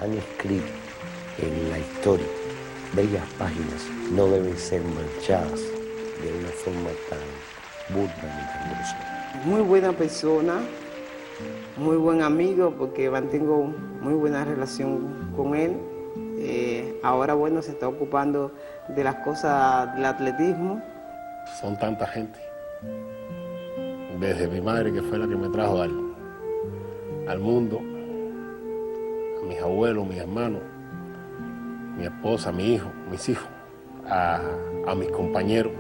han escrito en la historia bellas páginas no deben ser manchadas de una forma tan burda ni tan grosera. Muy buena persona, muy buen amigo porque mantengo muy buena relación con él. Ahora bueno, se está ocupando de las cosas del atletismo. Son tanta gente. Desde mi madre, que fue la que me trajo al mundo, a mis abuelos, mis hermanos, mi esposa, mi hijo, mis hijos, a mis compañeros,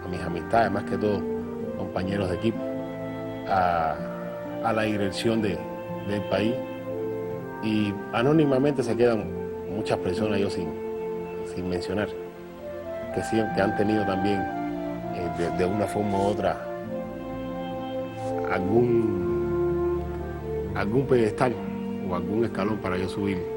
a mis amistades, más que todo, compañeros de equipo, a la dirección del país. Y anónimamente se quedan muchas personas, yo sin mencionar, que han tenido también, de una forma u otra, algún pedestal o algún escalón para yo subir.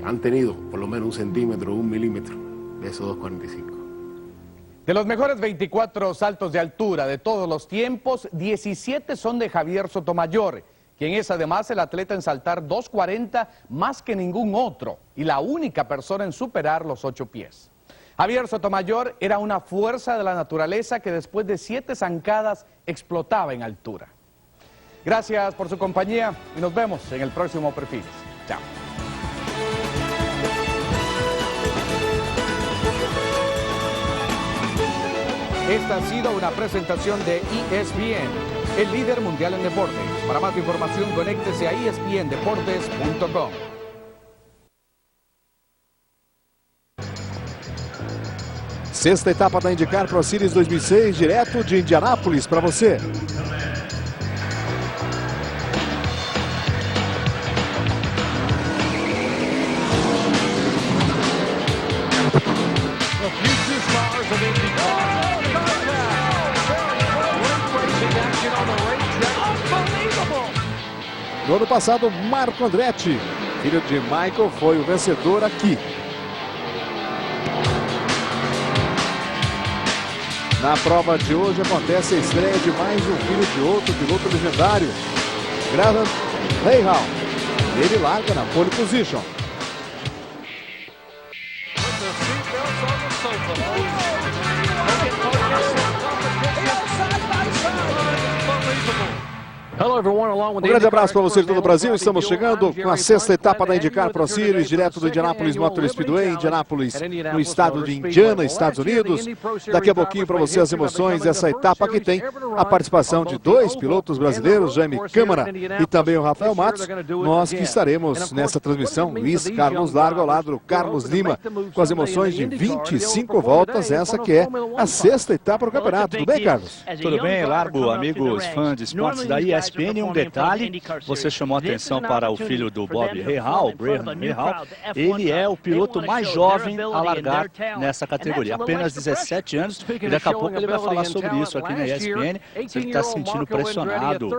Han tenido por lo menos 1 centímetro, 1 milímetro de esos 2.45. De los mejores 24 saltos de altura de todos los tiempos, 17 son de Javier Sotomayor, quien es además el atleta en saltar 2.40 más que ningún otro y la única persona en superar los 8 pies. Javier Sotomayor era una fuerza de la naturaleza que después de 7 zancadas explotaba en altura. Gracias por su compañía y nos vemos en el próximo Perfiles. Chao. Esta ha sido una presentación de ESPN, el líder mundial en deportes. Para más información, conéctese a espndeportes.com. Sexta etapa da IndyCar Pro Series 2006, direto de Indianápolis para você. No ano passado, Marco Andretti, filho de Michael, foi o vencedor aqui. Na prova de hoje acontece a estreia de mais um filho de outro piloto legendário, Graham Rahal. Ele larga na pole position. Um grande abraço para você de todo o Brasil. Estamos chegando com a sexta etapa da IndyCar Pro Series, direto do Indianapolis Motor Speedway, Indianápolis, no estado de Indiana, Estados Unidos. Daqui a pouquinho para você as emoções dessa etapa que tem a participação de 2 pilotos brasileiros, Jaime Câmara e também o Rafael Matos. Nós que estaremos nessa transmissão, Luiz Carlos Largo ao lado do Carlos Lima, com as emoções de 25 voltas, essa que é a sexta etapa do campeonato. Tudo bem, Carlos? Tudo bem, Largo, amigos fãs de esportes da ESPN. Um detalhe, você chamou a atenção para o filho do Bob Rahal, Graham Rahal. Ele é o piloto mais jovem a largar nessa categoria, apenas 17 anos, e daqui a pouco ele vai falar sobre isso aqui na ESPN. Se ele está se sentindo pressionado,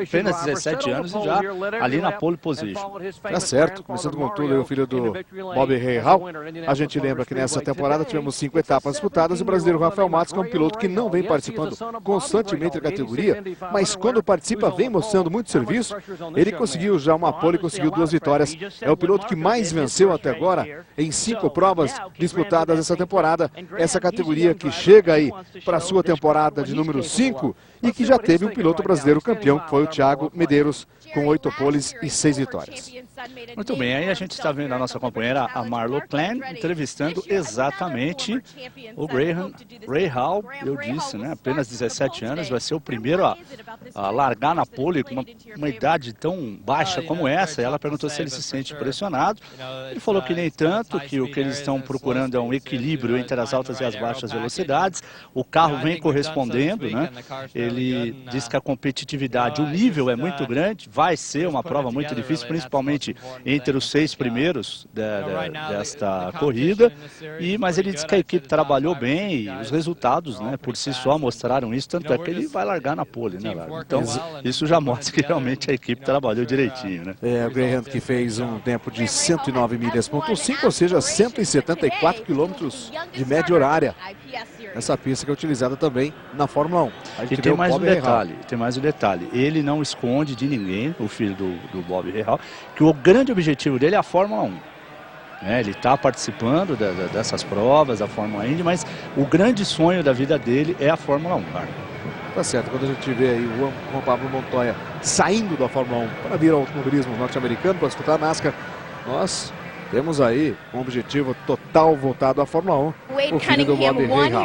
apenas 17 anos e já ali na pole position. Tá certo, começando com tudo, o filho do Bob Rahal. A gente lembra que nessa temporada tivemos 5 etapas disputadas e o brasileiro Rafael Matos, que é um piloto que não vem participando constantemente da categoria, mas quando participa vem mostrando muito serviço. Ele conseguiu já uma pole, conseguiu 2 vitórias. É o piloto que mais venceu até agora em 5 provas disputadas essa temporada. Essa categoria que chega aí para a sua temporada de número 5 e que já teve um piloto brasileiro campeão, que foi o Thiago Medeiros, com 8 poles e 6 vitórias. Muito bem, aí a gente está vendo a nossa companheira, a Marlo Plan, entrevistando exatamente o Graham Rahal. Eu disse, né, apenas 17 anos, vai ser o primeiro a largar na pole com uma idade tão baixa como essa. Ela perguntou se ele se sente pressionado. Ele falou que nem tanto, que o que eles estão procurando é um equilíbrio entre as altas e as baixas velocidades. O carro vem correspondendo, né? Ele diz que a competitividade, o nível é muito grande, vai ser uma prova muito difícil, principalmente entre os 6 primeiros desta corrida. Mas ele diz que a equipe trabalhou bem e os resultados, né, por si só mostraram isso, tanto é que ele vai largar na pole, né, Largo? Então, isso já mostra que realmente a equipe trabalhou direitinho, né? É, o Graham que fez um tempo de 109 milhas, 5, ou seja, 174 quilômetros de média horária. essa pista que é utilizada também na Fórmula 1. E tem mais um detalhe, ele não esconde de ninguém, o filho do Bob Rahal, que o grande objetivo dele é a Fórmula 1. Ele está participando dessas provas, da Fórmula Indy, mas o grande sonho da vida dele é a Fórmula 1, cara. Tá certo, quando a gente vê aí o Juan Pablo Montoya saindo da Fórmula 1 para vir ao automobilismo norte-americano, para disputar a NASCAR, nós temos aí um objetivo total voltado à Fórmula 1. O filho do Bob Rahal.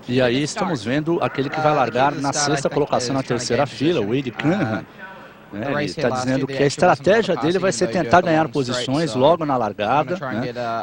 E aí estamos vendo aquele que vai largar na sexta colocação na terceira fila, o Wade Cunningham. Ele está dizendo que a estratégia dele vai ser tentar ganhar posições logo na largada,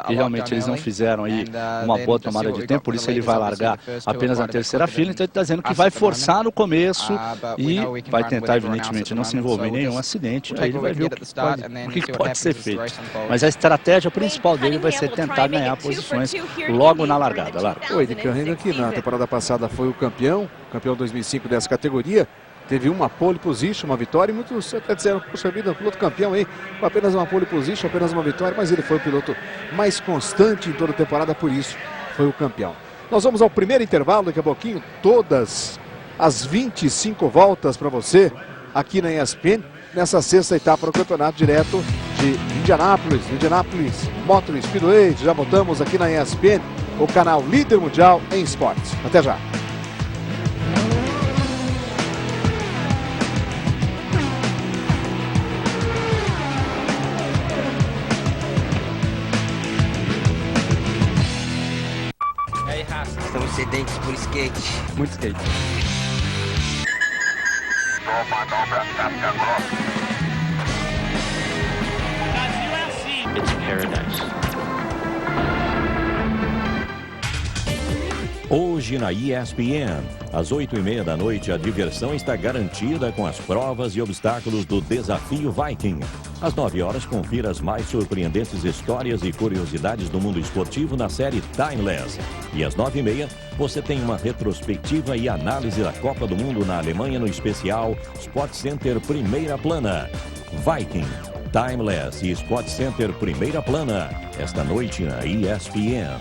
e realmente eles não fizeram aí uma boa tomada de tempo, por isso ele vai largar apenas na terceira fila. Então ele está dizendo que vai forçar no começo e vai tentar evidentemente não se envolver em nenhum acidente, aí ele vai ver o que pode ser feito. Mas a estratégia principal dele vai ser tentar ganhar posições logo na largada. O Wade Cunningham, que na temporada passada foi o campeão 2005 dessa categoria, teve uma pole position, uma vitória, e muitos até disseram, puxa vida, piloto campeão, hein? Apenas uma pole position, apenas uma vitória, mas ele foi o piloto mais constante em toda a temporada, por isso foi o campeão. Nós vamos ao primeiro intervalo, daqui a pouquinho, todas as 25 voltas para você, aqui na ESPN, nessa sexta etapa do campeonato direto de Indianápolis Motor Speedway. Já voltamos aqui na ESPN, o canal líder mundial em esportes. Até já! Estamos sedentos por skate. Muito skate. It's paradise. Hoje na ESPN, às 8h30 da noite, a diversão está garantida com as provas e obstáculos do Desafio Viking. Às 9 horas, confira as mais surpreendentes histórias e curiosidades do mundo esportivo na série Timeless. E às 9h30, você tem uma retrospectiva e análise da Copa do Mundo na Alemanha no especial Sport Center Primeira Plana. Viking, Timeless e Sport Center Primeira Plana, esta noite na ESPN.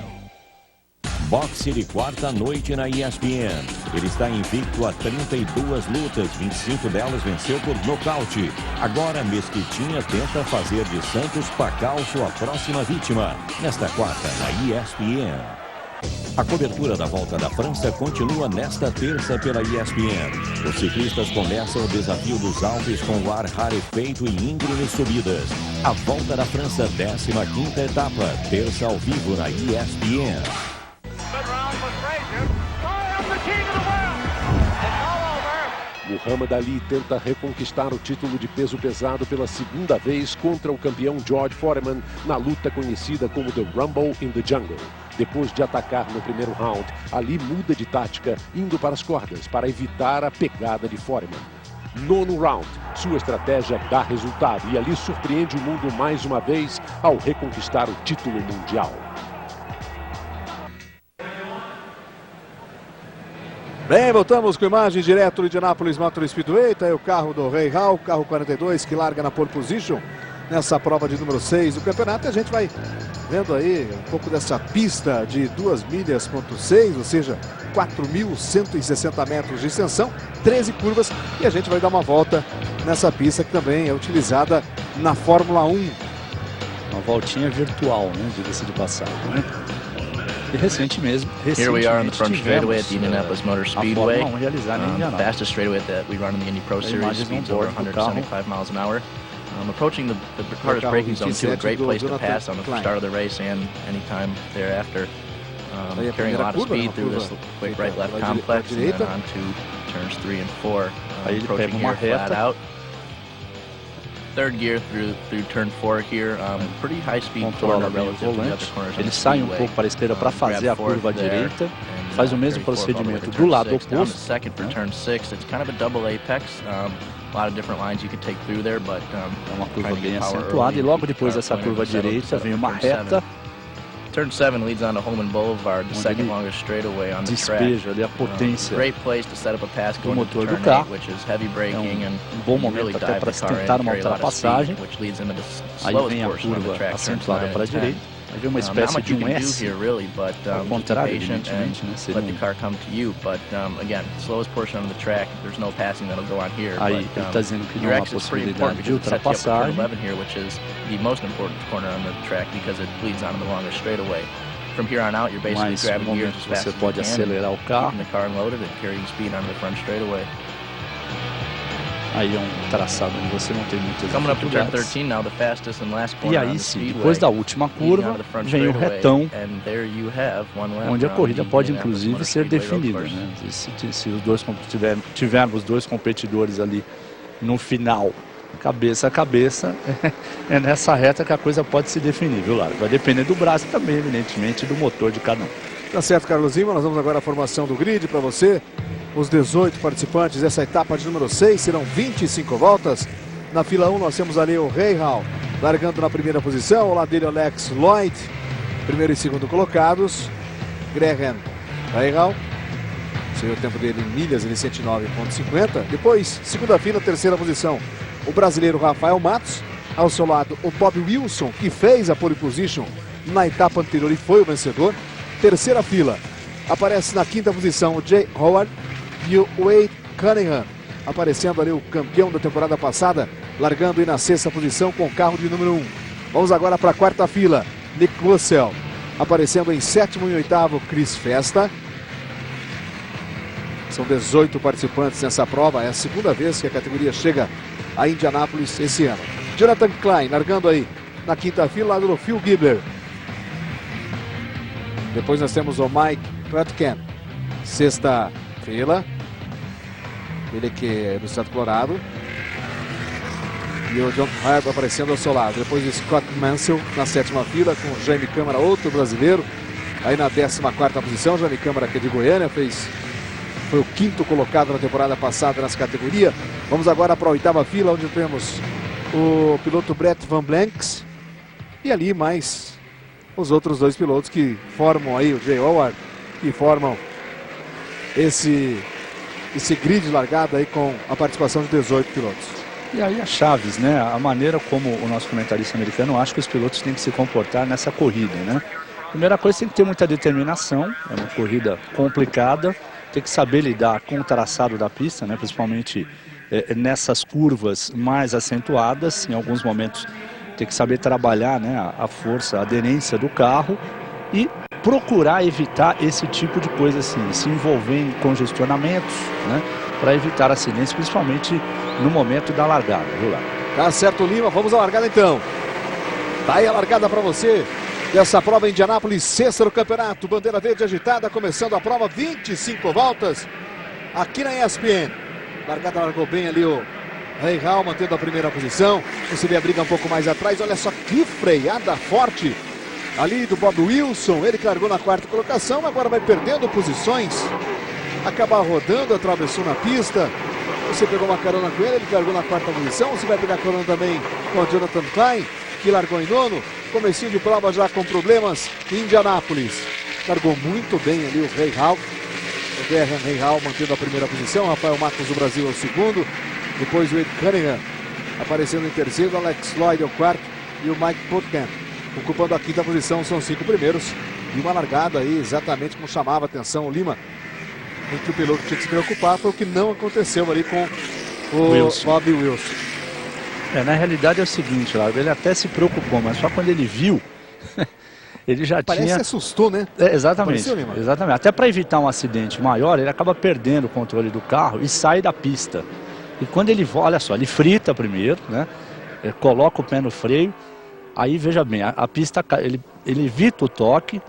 Boxe de quarta noite na ESPN. Ele está invicto a 32 lutas, 25 delas venceu por nocaute. Agora Mesquitinha tenta fazer de Santos Pacau sua próxima vítima. Nesta quarta na ESPN. A cobertura da Volta da França continua nesta terça pela ESPN. Os ciclistas começam o desafio dos Alpes com o ar rarefeito e íngreme subidas. A Volta da França, 15ª etapa, terça ao vivo na ESPN. Muhammad Ali tenta reconquistar o título de peso pesado pela segunda vez contra o campeão George Foreman na luta conhecida como The Rumble in the Jungle. Depois de atacar no primeiro round, Ali muda de tática, indo para as cordas para evitar a pegada de Foreman. Nono round, sua estratégia dá resultado e Ali surpreende o mundo mais uma vez ao reconquistar o título mundial. Bem, voltamos com imagem direto do Indianápolis Motor Speedway. Está aí o carro do Rahal, carro 42, que larga na pole position nessa prova de número 6 do campeonato. A gente vai vendo aí um pouco dessa pista de 2,6 milhas, ou seja, 4.160 metros de extensão, 13 curvas. E a gente vai dar uma volta nessa pista que também é utilizada na Fórmula 1. Uma voltinha virtual, né? Diga-se de passagem, né? E recentemente Here we are on the front straightaway at the Indianapolis Motor Speedway, the fastest straightaway that we run in the Indy Pro Series, speeds over 175 miles an hour. Approaching the hardest braking zone too, a great place to pass on the start of the race and anytime thereafter. Carrying a lot of speed through this quick right-left complex and then on to turns 3 and 4. Approaching here flat out. Third gear through turn 4 here, pretty high speed corner relative to the other corners. Ele sai um pouco para a esquerda para fazer a curva direita, faz o mesmo procedimento do lado oposto. Second for turn 6, it's kind of a double apex. A lot of different lines you could take through there, but é uma curva bem acentuada e logo depois dessa curva direita vem uma reta. Turn 7 leads on to Holman Boulevard, the second longest straightaway on the track. Despeja ali a potência Great place to set up a pass do going motor to do turn carro. 8, which is heavy braking and bom momento até para se tentar uma ultrapassagem. which leads into the Aí slowest vem a portion of the curva track, turn acentuada 9 para a and 10. direita. Vai ver uma espécie de um S, ao contrário, evidentemente, né? Let the car come to you, but again, slowest portion of the track, there's no passing that'll go on here. Aí ele está dizendo que não há possibilidade de ultrapassagem. 11 here, which is the most important corner on the track because it bleeds onto the longer straightaway. From here on out, you're basically Mas grabbing no gears momento as fast você as you pode can, acelerar o carro. keeping the car unloaded and carrying speed onto the front straightaway. Aí é um traçado onde você não tem muitas Coming up to turn dificuldades. 13 now, the fastest and last E corner on aí the sim, speedway, depois da última curva, vem o retão, onde a corrida pode inclusive ser definida, né? Se os dois tivermos dois competidores ali no final, cabeça a cabeça, é nessa reta que a coisa pode se definir, viu, Lara? Vai depender do braço também, evidentemente, do motor de cada um. Tá certo, Carlos Lima. Nós vamos agora à formação do grid para você. Os 18 participantes dessa etapa de número 6 serão 25 voltas. Na fila 1 nós temos ali o Rahal largando na primeira posição. Ao lado dele Alex Lloyd, primeiro e segundo colocados. Graham Rahal, seria o tempo dele em milhas, ele 109,50. Depois, segunda fila, terceira posição, o brasileiro Rafael Matos. Ao seu lado, o Bob Wilson, que fez a pole position na etapa anterior e foi o vencedor. Terceira fila, aparece na quinta posição o Jay Howard e o Wade Cunningham, aparecendo ali o campeão da temporada passada, largando aí na sexta posição com o carro de número 1. Vamos agora para a quarta fila, Nick Russell, aparecendo em sétimo e oitavo, Chris Festa. São 18 participantes nessa prova, é a segunda vez que a categoria chega a Indianápolis esse ano. Jonathan Klein, largando aí na quinta fila, lado do Phil Gibler. Depois nós temos o Mike Rutken, sexta fila, ele que é do estado Colorado. E o John Harb aparecendo ao seu lado. Depois o Scott Mansell na sétima fila, com o Jaime Câmara, outro brasileiro. Aí na 14ª posição, Jaime Câmara, que é de Goiânia, foi o quinto colocado na temporada passada nessa categoria. Vamos agora para a oitava fila, onde temos o piloto Brett Van Blanks. E ali mais os outros dois pilotos que formam aí, o Jay Howard, que formam esse grid largado aí com a participação de 18 pilotos. E aí as chaves, né? A maneira como o nosso comentarista americano acha que os pilotos têm que se comportar nessa corrida, né? Primeira coisa, tem que ter muita determinação, é uma corrida complicada, tem que saber lidar com o traçado da pista, né? Principalmente nessas curvas mais acentuadas, em alguns momentos tem que saber trabalhar, né, a força, a aderência do carro e procurar evitar esse tipo de coisa assim, se envolver em congestionamentos, né, para evitar acidentes, principalmente no momento da largada, viu lá? Tá certo, Lima, vamos à largada então. Tá aí a largada para você dessa prova em Indianápolis, sexta do campeonato, bandeira verde agitada, começando a prova, 25 voltas aqui na ESPN. Largada largou bem ali o Rahal, mantendo a primeira posição. Você vê a briga um pouco mais atrás. Olha só que freada forte ali do Bob Wilson. Ele que largou na quarta colocação, agora vai perdendo posições. Acaba rodando, atravessou na pista. Você pegou uma carona com ele, ele que largou na quarta posição. Você vai pegar carona também com o Jonathan Klein, que largou em nono. Comecinho de prova já com problemas em Indianápolis. Largou muito bem ali o Rahal. O Graham Rahal mantendo a primeira posição. Rafael Matos do Brasil é o segundo. Depois o Wade Cunningham aparecendo em terceiro, Alex Lloyd é o quarto e o Mike Rutken ocupando a quinta posição. São 5 primeiros e uma largada aí exatamente como chamava a atenção o Lima, em que o piloto tinha que se preocupar. Foi o que não aconteceu ali com o Bob Wilson. Na realidade é o seguinte, ele até se preocupou, mas só quando ele viu, ele já Parece tinha... que assustou, né? Exatamente, exatamente. Até para evitar um acidente maior, ele acaba perdendo o controle do carro e sai da pista. E quando ele volta, olha só, ele frita primeiro, né? Ele coloca o pé no freio. Aí veja bem, a pista, ele evita o toque,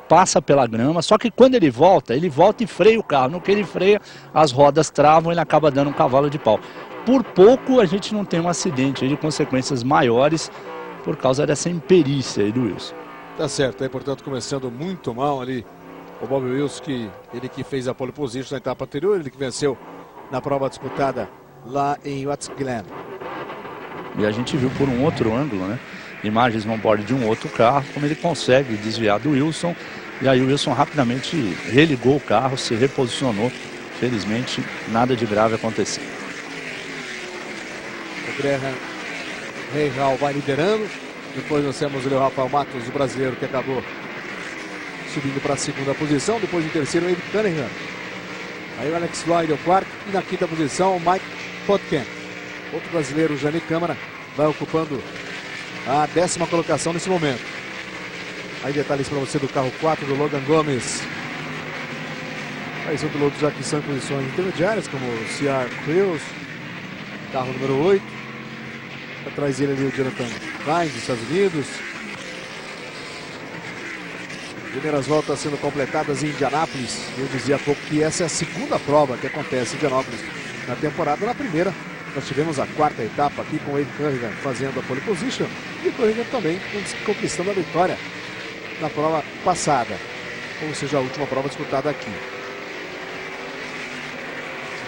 passa pela grama. Só que quando ele volta e freia o carro. No que ele freia, as rodas travam e ele acaba dando um cavalo de pau. Por pouco a gente não tem um acidente aí de consequências maiores por causa dessa imperícia aí do Wilson. Tá certo, aí portanto começando muito mal ali o Bob Wilson, ele que fez a pole position na etapa anterior, ele que venceu na prova disputada lá em Watts Glen. E a gente viu por um outro ângulo, né? Imagens no board de um outro carro, como ele consegue desviar do Wilson. E aí o Wilson rapidamente religou o carro, se reposicionou. Felizmente, nada de grave aconteceu. O Graham Rahal vai liderando. Depois nós temos o Rafael Matos, o brasileiro, que acabou subindo para a segunda posição. Depois em terceiro, o Abe Cunningham. Aí o Alex Lloyd é o quarto. E na quinta posição, o Mike Potkin. Outro brasileiro, o Jani Câmara, vai ocupando a 10ª colocação nesse momento. Aí detalhes para você do carro 4 do Logan Gomes. Aí são pilotos já que são em posições intermediárias, como o C.R. Crews, carro número 8. Atrás dele ali o Jonathan Vines, dos Estados Unidos. Primeiras voltas sendo completadas em Indianápolis. Eu dizia há pouco que essa é a segunda prova que acontece em Indianápolis na temporada. Na primeira, nós tivemos a 4ª etapa aqui com o Abe Cunningham fazendo a pole position. E o Cunningham também conquistando a vitória na prova passada. Ou seja, a última prova disputada aqui.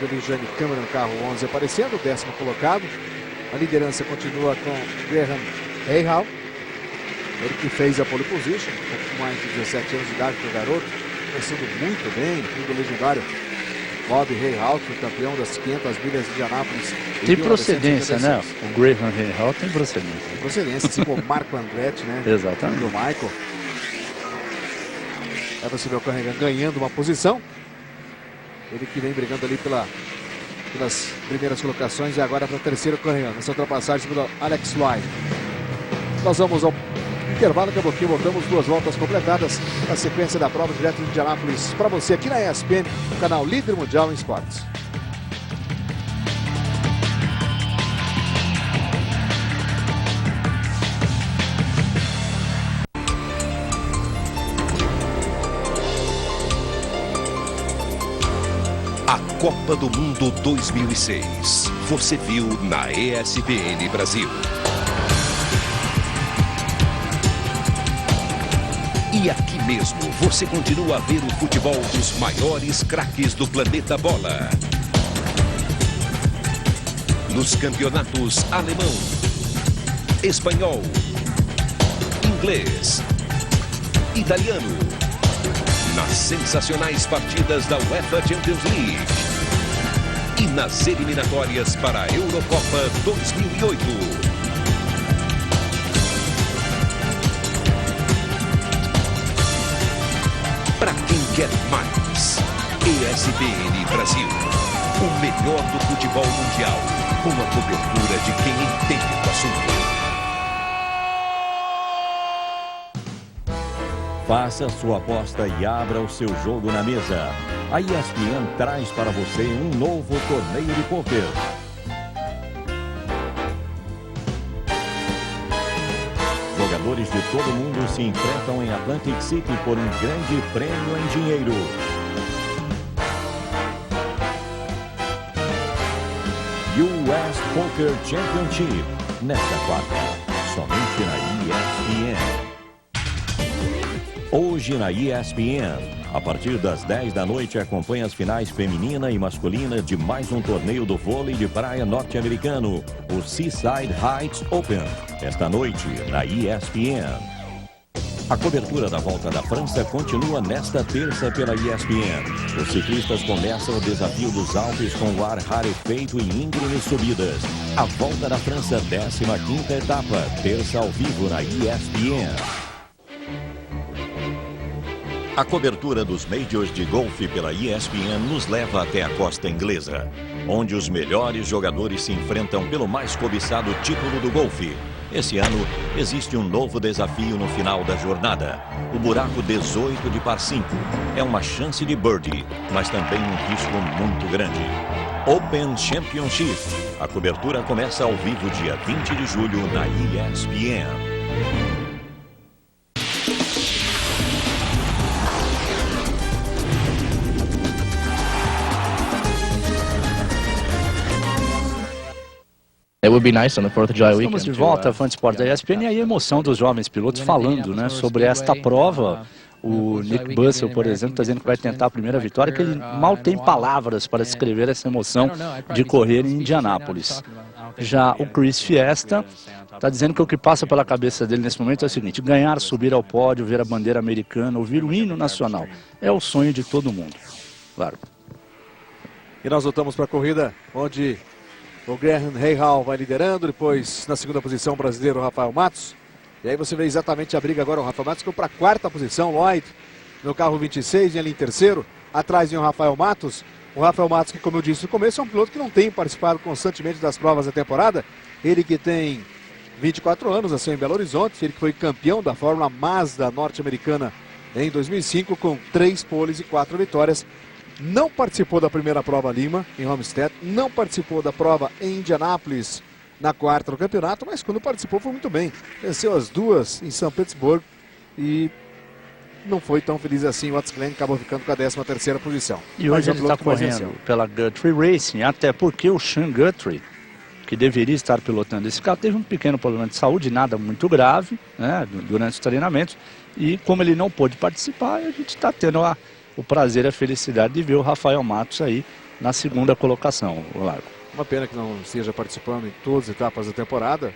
O Jani Câmara no carro 11 aparecendo, 10º colocado. A liderança continua com Graham Rahal. Ele que fez a pole position, com mais de 17 anos de idade para o garoto. Começando muito bem, tudo legendário. Bob Rahal, que é campeão das 500 milhas de Indianápolis. Tem procedência, né? O Graham Rahal tem procedência. Tem procedência, assim como o Marco Andretti, né? Exatamente. O Michael. Aí você vê o Cunningham ganhando uma posição. Ele que vem brigando ali pelas primeiras colocações e agora para o terceiro Cunningham. Nessa ultrapassagem pelo Alex Lloyd. Nós vamos ao intervalo, daqui a pouquinho voltamos, 2 voltas completadas. A sequência da prova direto de Indianápolis para você aqui na ESPN, o canal líder mundial em esportes. A Copa do Mundo 2006. Você viu na ESPN Brasil. E aqui mesmo você continua a ver o futebol dos maiores craques do planeta bola. Nos campeonatos alemão, espanhol, inglês, italiano. Nas sensacionais partidas da UEFA Champions League e nas eliminatórias para a Eurocopa 2008. Para quem quer mais, ESPN Brasil, o melhor do futebol mundial, com a cobertura de quem entende do assunto. Faça sua aposta e abra o seu jogo na mesa. A ESPN traz para você um novo torneio de pôquer. Jogadores de todo mundo se enfrentam em Atlantic City por um grande prêmio em dinheiro. US Poker Championship, nesta quarta, somente na ESPN. Hoje na ESPN, a partir das 10 da noite, acompanhe as finais feminina e masculina de mais um torneio do vôlei de praia norte-americano, o Seaside Heights Open, esta noite na ESPN. A cobertura da Volta da França continua nesta terça pela ESPN. Os ciclistas começam o desafio dos Alpes com o ar rarefeito e íngremes subidas. A Volta da França, 15ª etapa, terça ao vivo na ESPN. A cobertura dos Majors de golfe pela ESPN nos leva até a costa inglesa, onde os melhores jogadores se enfrentam pelo mais cobiçado título do golfe. Esse ano, existe um novo desafio no final da jornada. O buraco 18 de par 5. É uma chance de birdie, mas também um risco muito grande. Open Championship. A cobertura começa ao vivo dia 20 de julho na ESPN. Estamos de volta, fã de esporte da ESPN, e aí a emoção dos jovens pilotos falando, né, sobre esta prova. O Nick Bussell, por exemplo, está dizendo que vai tentar a primeira vitória, que ele mal tem palavras para descrever essa emoção de correr em Indianápolis. Já o Chris Fiesta está dizendo que o que passa pela cabeça dele nesse momento é o seguinte: ganhar, subir ao pódio, ver a bandeira americana, ouvir o hino nacional. É o sonho de todo mundo, claro. E nós voltamos para a corrida, onde o Graham Rahal vai liderando, depois na segunda posição o brasileiro Rafael Matos. E aí você vê exatamente a briga agora. O Rafael Matos ficou para a 4ª posição. Lloyd no carro 26, ali em terceiro. Atrás vem o Rafael Matos. O Rafael Matos, que como eu disse no começo, é um piloto que não tem participado constantemente das provas da temporada. Ele que tem 24 anos, nasceu em Belo Horizonte. Ele que foi campeão da Fórmula Mazda norte-americana em 2005, com 3 poles e 4 vitórias. Não participou da primeira prova Lima, em Homestead. Não participou da prova em Indianápolis, na 4ª do campeonato, mas quando participou foi muito bem. Venceu as 2 em São Petersburgo e não foi tão feliz assim. O Watts Glenn acabou ficando com a 13ª posição. E hoje ele está correndo pela Guthrie Racing, até porque o Sean Guthrie, que deveria estar pilotando esse carro, teve um pequeno problema de saúde, nada muito grave, né, durante os treinamentos. E como ele não pôde participar, a gente está tendo o prazer e a felicidade de ver o Rafael Matos aí na 2ª colocação, o Largo. Uma pena que não esteja participando em todas as etapas da temporada,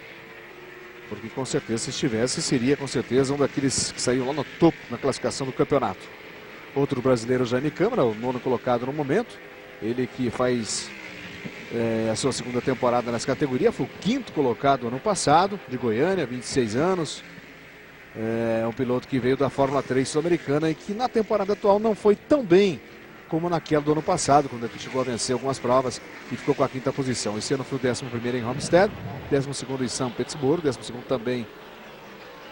porque com certeza, se estivesse, seria com certeza um daqueles que saiu lá no topo na classificação do campeonato. Outro brasileiro, Jaime Câmara, o 9º colocado no momento. Ele que faz a sua 2ª temporada nessa categoria, foi o 5º colocado ano passado, de Goiânia, 26 anos. É um piloto que veio da Fórmula 3 sul-americana e que na temporada atual não foi tão bem como naquela do ano passado, quando ele chegou a vencer algumas provas e ficou com a 5ª posição. Esse ano foi o 11º em Homestead, 12º em São Petersburgo, 12º também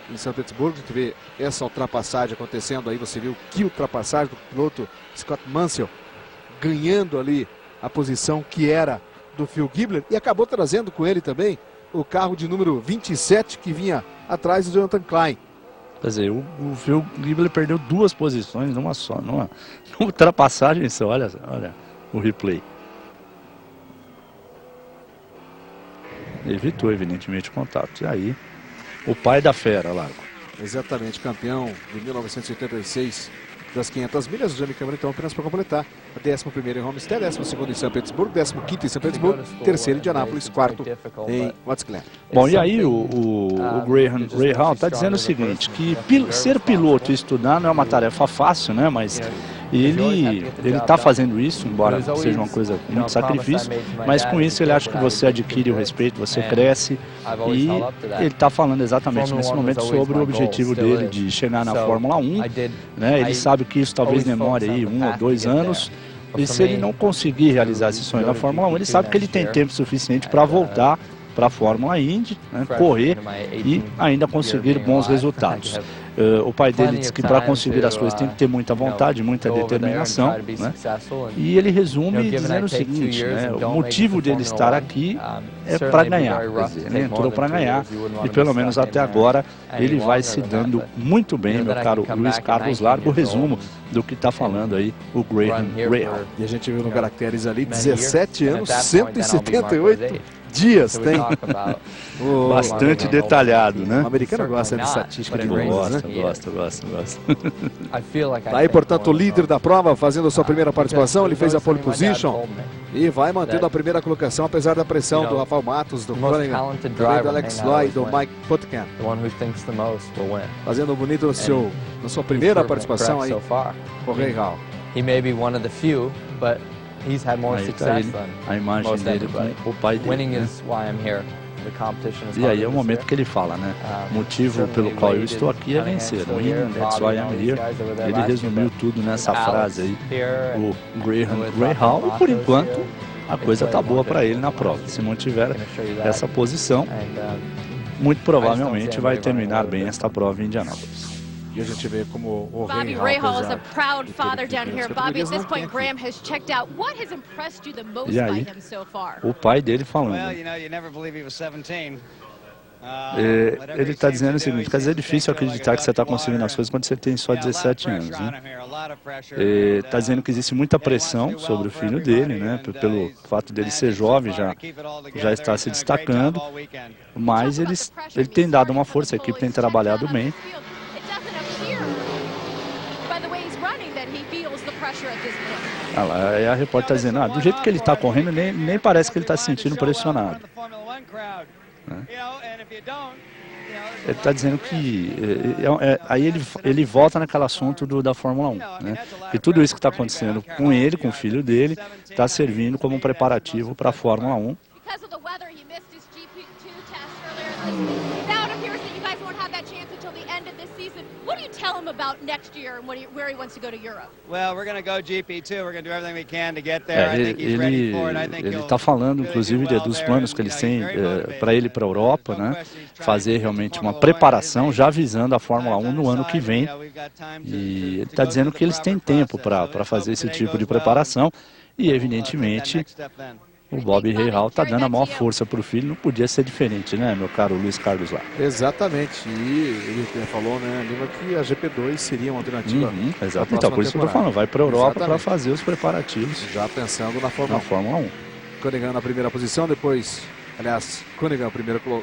em São Petersburgo. A gente vê essa ultrapassagem acontecendo aí, você viu que ultrapassagem do piloto Scott Mansell, ganhando ali a posição que era do Phil Gibler, e acabou trazendo com ele também o carro de número 27 que vinha atrás do Jonathan Klein. Quer dizer, o Phil Gibler perdeu 2 posições numa só, numa ultrapassagem só. Olha o replay. Evitou, evidentemente, o contato. E aí, o pai da fera, Largo. Exatamente, campeão de 1986 das 500 milhas. O Jaime Câmara, então, apenas para completar. 11º em Homestead, 12º em São Petersburgo, 15º em São Petersburgo, 3º em Indianápolis, 4º em Watts Glen. Bom, e aí o Graham Rahal está dizendo o seguinte, que ser piloto e estudar não é uma tarefa fácil, né? Mas ele está fazendo isso, embora seja uma coisa muito sacrifício, mas com isso ele acha que você adquire o respeito, você cresce, e ele está falando exatamente nesse momento sobre o objetivo dele de chegar na Fórmula 1, né? Ele sabe que isso talvez demore aí 1 ou 2 anos, e se ele não conseguir realizar esse sonho na Fórmula 1, ele sabe que ele tem tempo suficiente para voltar para a Fórmula Indy, né, correr e ainda conseguir bons resultados. O pai dele diz que para conseguir as coisas tem que ter muita vontade, muita determinação, né? E ele resume dizendo o seguinte, né, o motivo dele estar aqui é para ganhar. Quer dizer, ele entrou para ganhar e pelo menos até agora ele vai se dando muito bem, meu caro Luiz Carlos Largo, o resumo do que está falando aí o Graham Rahal. E a gente viu no caracteres ali, 17 anos, 178 dias tem. Bastante detalhado, né? O americano gosta de estatística de números, né? Gosta. Tá aí, portanto, o líder da prova fazendo a sua primeira participação. Ele fez a pole position e vai mantendo a primeira colocação, apesar da pressão do Rafael Matos, do Cunningham, também do Alex Lloyd, do Mike Putkan. Fazendo bonito na sua primeira participação aí, o Rahal. He may be one of the few, but he's had more success than a imagem most dele everybody. com o pai dele. Winning Né? is why I'm here. The competition is E aí é harder o this momento year. que ele fala, né? O motivo pelo qual eu estou aqui é vencer. Winning, that's why I'm here. Ele resumiu tudo nessa frase aí, o Graham Rahal. E por enquanto, a coisa tá boa para ele na prova. Se mantiver essa posição, muito provavelmente vai terminar bem esta prova em Indianápolis. E a gente vê como o Bobby Rahal is a proud father down here. Bobby, at this point, Graham has checked out. What has impressed you the most E aí, by him so far? o pai dele falando. Ele está dizendo o seguinte, quer dizer, é difícil acreditar que você está conseguindo as coisas quando você tem só 17 anos, né? Está dizendo que existe muita pressão sobre o filho dele, né? Pelo fato dele ser jovem, já está se destacando, mas ele tem dado uma força, a equipe tem trabalhado bem. Ah lá, a repórter está dizendo, do jeito que ele está correndo, nem parece que ele está se sentindo pressionado. Né? Ele está dizendo que aí ele volta naquele assunto da Fórmula 1, né? Que tudo isso que está acontecendo com ele, com o filho dele, está servindo como um preparativo para a Fórmula 1. that chance until the end of this season. What do you tell him about next year and where he wants to go to Europe? Well, we're going to go GP2. We're going to do everything we can to get there. I think he's ready for it. I think ele está falando, inclusive, dos planos que eles têm para ele para a Europa, né? Fazer realmente uma preparação já visando a Fórmula 1 no ano que vem. E ele está dizendo que eles têm tempo para fazer esse tipo de preparação. E, evidentemente, o Bobby Rahal está dando a maior força para o filho. Não podia ser diferente, né, meu caro Luiz Carlos lá. Exatamente. E ele falou, né, Lima, que a GP2 seria uma alternativa. Exato. Então, por isso que eu estou falando, vai para a Europa para fazer os preparativos. Já pensando na Fórmula 1. Cunningham na primeira posição, depois, aliás, Cunningham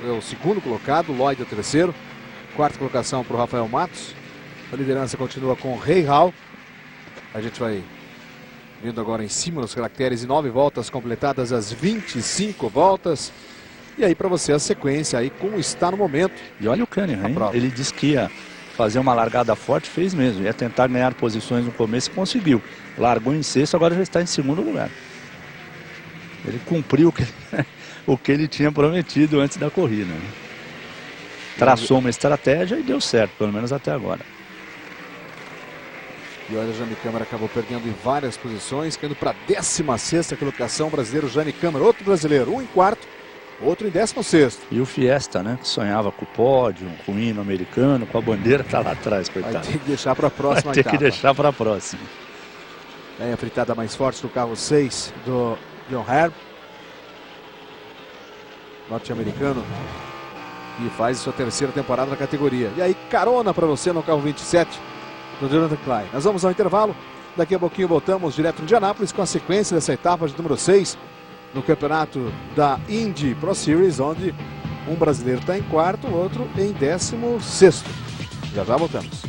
é o segundo colocado, Lloyd é o terceiro. Quarta colocação para o Rafael Matos. A liderança continua com o Rahal. A gente vai vindo agora em cima dos caracteres e 9 voltas completadas, as 25 voltas. E aí para você a sequência aí como está no momento. E olha o Cunningham, ele disse que ia fazer uma largada forte, fez mesmo. Ia tentar ganhar posições no começo e conseguiu. Largou em sexto, agora já está em segundo lugar. Ele cumpriu o que ele tinha prometido antes da corrida, né? Traçou uma estratégia e deu certo, pelo menos até agora. E olha, o Jânio Câmara acabou perdendo em várias posições, caindo para a 16ª colocação, brasileiro Jânio Câmara, outro brasileiro, um em quarto, outro em 16º. E o Fiesta, né, que sonhava com o pódio, com o hino americano, com a bandeira, tá lá atrás, coitado. Vai ter que deixar para a próxima etapa. Vai ter que deixar para a próxima. É a fritada mais forte do carro 6 do John Herb, norte-americano, e faz sua terceira temporada na categoria. E aí, carona para você no carro 27. Do Jonathan Klein. Nós vamos ao intervalo, daqui a pouquinho voltamos direto de Indianápolis com a sequência dessa etapa de número 6 no campeonato da Indy Pro Series, onde um brasileiro está em quarto, o outro em 16º. Já voltamos.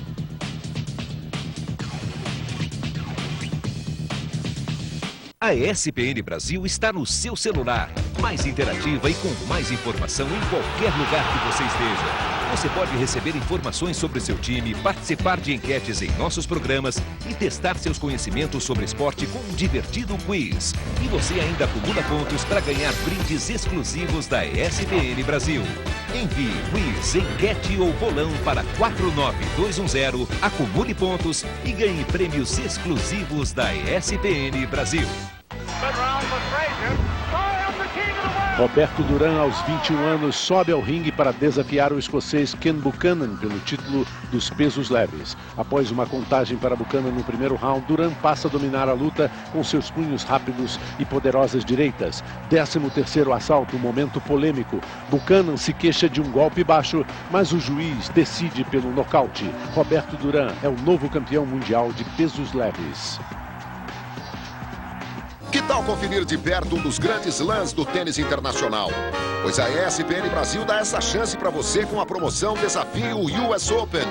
A ESPN Brasil está no seu celular, mais interativa e com mais informação em qualquer lugar que você esteja. Você pode receber informações sobre seu time, participar de enquetes em nossos programas e testar seus conhecimentos sobre esporte com um divertido quiz. E você ainda acumula pontos para ganhar brindes exclusivos da ESPN Brasil. Envie quiz, enquete ou bolão para 49210, acumule pontos e ganhe prêmios exclusivos da ESPN Brasil. Roberto Duran, aos 21 anos, sobe ao ringue para desafiar o escocês Ken Buchanan pelo título dos pesos leves. Após uma contagem para Buchanan no primeiro round, Duran passa a dominar a luta com seus punhos rápidos e poderosas direitas. 13º assalto, um momento polêmico. Buchanan se queixa de um golpe baixo, mas o juiz decide pelo nocaute. Roberto Duran é o novo campeão mundial de pesos leves. Que tal conferir de perto um dos grandes lãs do tênis internacional? Pois a ESPN Brasil dá essa chance para você com a promoção Desafio US Open.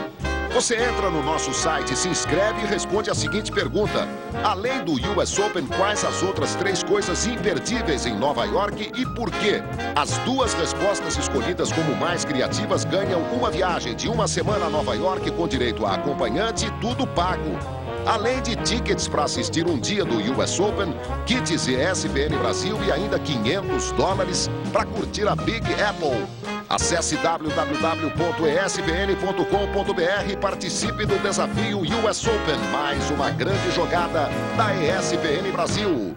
Você entra no nosso site, se inscreve e responde a seguinte pergunta. Além do US Open, quais as outras 3 coisas imperdíveis em Nova York e por quê? As 2 respostas escolhidas como mais criativas ganham uma viagem de uma semana a Nova York com direito a acompanhante e tudo pago. Além de tickets para assistir um dia do US Open, kits ESPN Brasil e ainda $500 para curtir a Big Apple. Acesse www.espn.com.br e participe do desafio US Open, mais uma grande jogada da ESPN Brasil.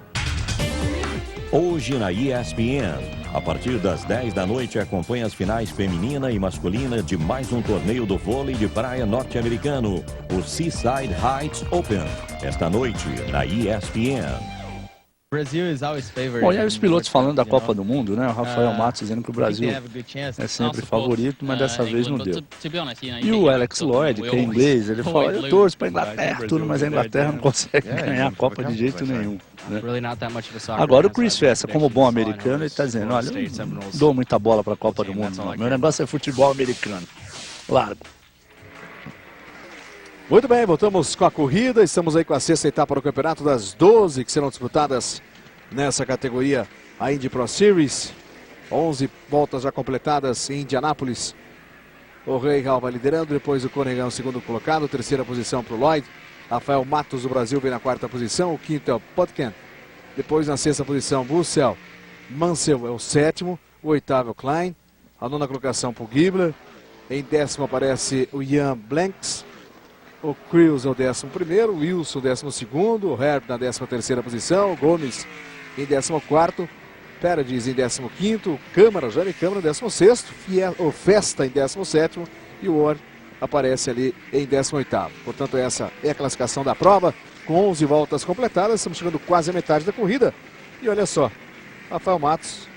Hoje na ESPN. A partir das 10 da noite, acompanhe as finais feminina e masculina de mais um torneio do vôlei de praia norte-americano, o Seaside Heights Open. Esta noite, na ESPN. Bom, e aí os pilotos falando da Copa do Mundo, né? O Rafael Matos dizendo que o Brasil é sempre favorito, mas dessa vez não deu. E o Alex Lloyd, que é inglês, ele fala, eu torço para a Inglaterra, tudo, mas a Inglaterra não consegue ganhar a Copa de jeito nenhum. Né? Agora o Chris Festa, como bom americano, ele está dizendo, olha, eu não dou muita bola para a Copa do Mundo, não. Meu negócio é futebol americano. Largo. Muito bem, voltamos com a corrida, estamos aí com a 6ª etapa do campeonato das 12 que serão disputadas nessa categoria, a Indy Pro Series. 11 voltas já completadas em Indianápolis. O Rahal vai liderando, depois o Cunningham, segundo colocado, 3ª posição para o Lloyd. Rafael Matos do Brasil vem na 4ª posição, o 5º é o Potkin. Depois na 6ª posição, Bussell. Mansell é o 7º, o 8º é o Klein. A 9ª colocação para o Gibler. Em 10º aparece o Jan Blanks. O Crews é o 11º, o Wilson 12º, o Herb na 13ª posição, o Gomes em 14º, Paradis em 15º, Jane Câmara em 16º, o Festa em 17º e o Ward aparece ali em 18º. Portanto, essa é a classificação da prova, com 11 voltas completadas, estamos chegando quase à metade da corrida. E olha só, Rafael Matos,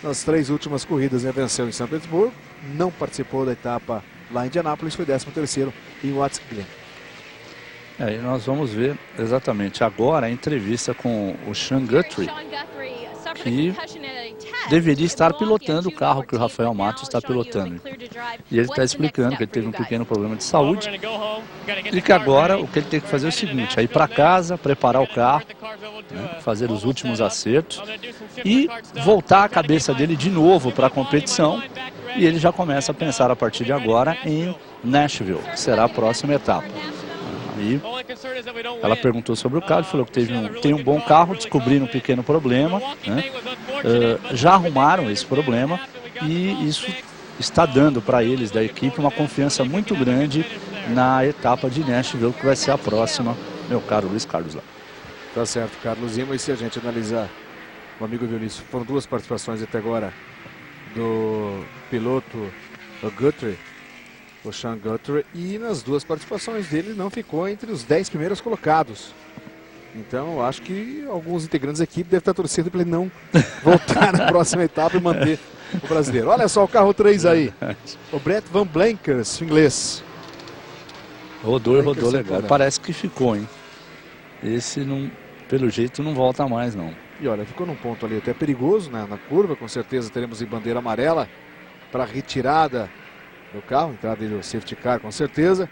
nas 3 últimas corridas, né, venceu em São Petersburgo, não participou da etapa lá em Indianápolis, foi 13º em Watts Glen. E nós vamos ver exatamente agora a entrevista com o Sean Guthrie, que deveria estar pilotando o carro que o Rafael Matos está pilotando. E ele está explicando que ele teve um pequeno problema de saúde e que agora o que ele tem que fazer é o seguinte, é ir para casa, preparar o carro, né, fazer os últimos acertos e voltar a cabeça dele de novo para a competição. E ele já começa a pensar a partir de agora em Nashville, que será a próxima etapa. Aí ela perguntou sobre o carro, ele falou que tem um bom carro, descobriram um pequeno problema, né? Já arrumaram esse problema e isso está dando para eles da equipe uma confiança muito grande na etapa de Nashville, que vai ser a próxima, meu caro Luiz Carlos lá. Tá certo, Carlos Lima, e se a gente analisar, o amigo Vinícius, foram 2 participações até agora do piloto Guthrie, o Sean Guthrie, e nas 2 participações dele não ficou entre os 10 primeiros colocados. Então eu acho que alguns integrantes da equipe devem estar torcendo para ele não voltar na próxima etapa e manter o brasileiro. Olha só o carro 3 aí, o Brett Van Blankers, inglês. Rodou e rodou legal, parece que ficou, hein? Esse não, pelo jeito não volta mais não. E olha, ficou num ponto ali até perigoso, né, na curva, com certeza teremos em bandeira amarela para retirada do carro, entrada do safety car com certeza.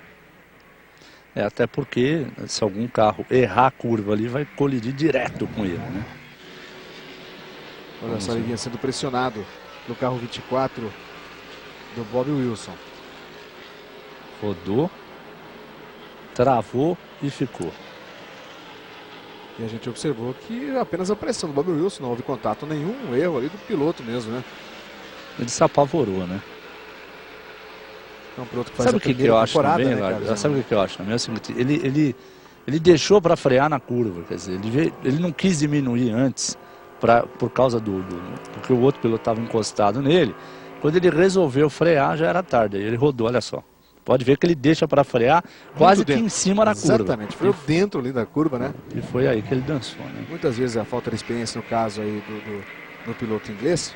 Até porque se algum carro errar a curva ali, vai colidir direto com ele, né? Olha só, ele vinha sendo pressionado no carro 24 do Bob Wilson. Rodou, travou e ficou. E a gente observou que apenas a pressão do Bob Wilson, não houve contato nenhum, um erro ali do piloto mesmo, né? Ele se apavorou, né? É um piloto que faz sabe o que eu acho também, né, sabe o que eu acho também? É o seguinte, ele deixou para frear na curva, quer dizer, ele não quis diminuir antes, por causa porque o outro piloto estava encostado nele. Quando ele resolveu frear, já era tarde, aí ele rodou, olha só. Pode ver que ele deixa para frear quase que em cima da curva. Exatamente, foi dentro ali da curva, né? E foi aí que ele dançou, né? Muitas vezes a falta de experiência, no caso aí do piloto inglês,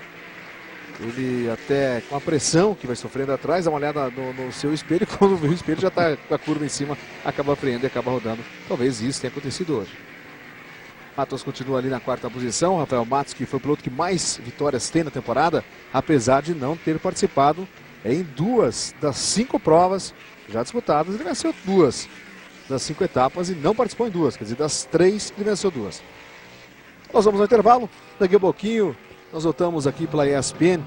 ele até com a pressão que vai sofrendo atrás, dá uma olhada no seu espelho, e quando vê o espelho já está com a curva em cima, acaba freando e acaba rodando. Talvez isso tenha acontecido hoje. Matos continua ali na 4ª posição, Rafael Matos, que foi o piloto que mais vitórias tem na temporada, apesar de não ter participado em 2 das 5 provas já disputadas. Ele venceu 2 das 5 etapas e não participou em 2, quer dizer, das 3 ele venceu 2. Nós vamos ao intervalo, daqui a pouquinho nós voltamos aqui pela ESPN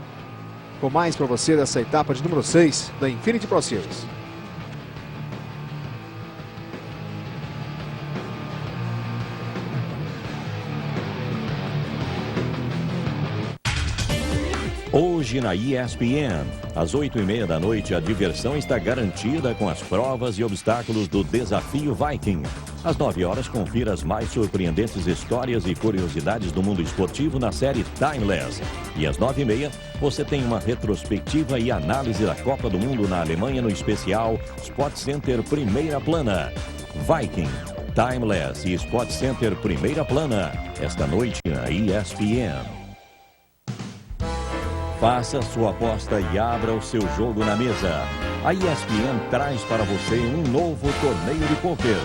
com mais para você dessa etapa de número 6 da Infinity Pro Series. Hoje na ESPN, às 8h30 da noite, a diversão está garantida com as provas e obstáculos do Desafio Viking. Às 9 horas, confira as mais surpreendentes histórias e curiosidades do mundo esportivo na série Timeless. E às 9h30, você tem uma retrospectiva e análise da Copa do Mundo na Alemanha no especial Sport Center Primeira Plana. Viking, Timeless e Sport Center Primeira Plana, esta noite na ESPN. Faça sua aposta e abra o seu jogo na mesa. A ESPN traz para você um novo torneio de pôquer.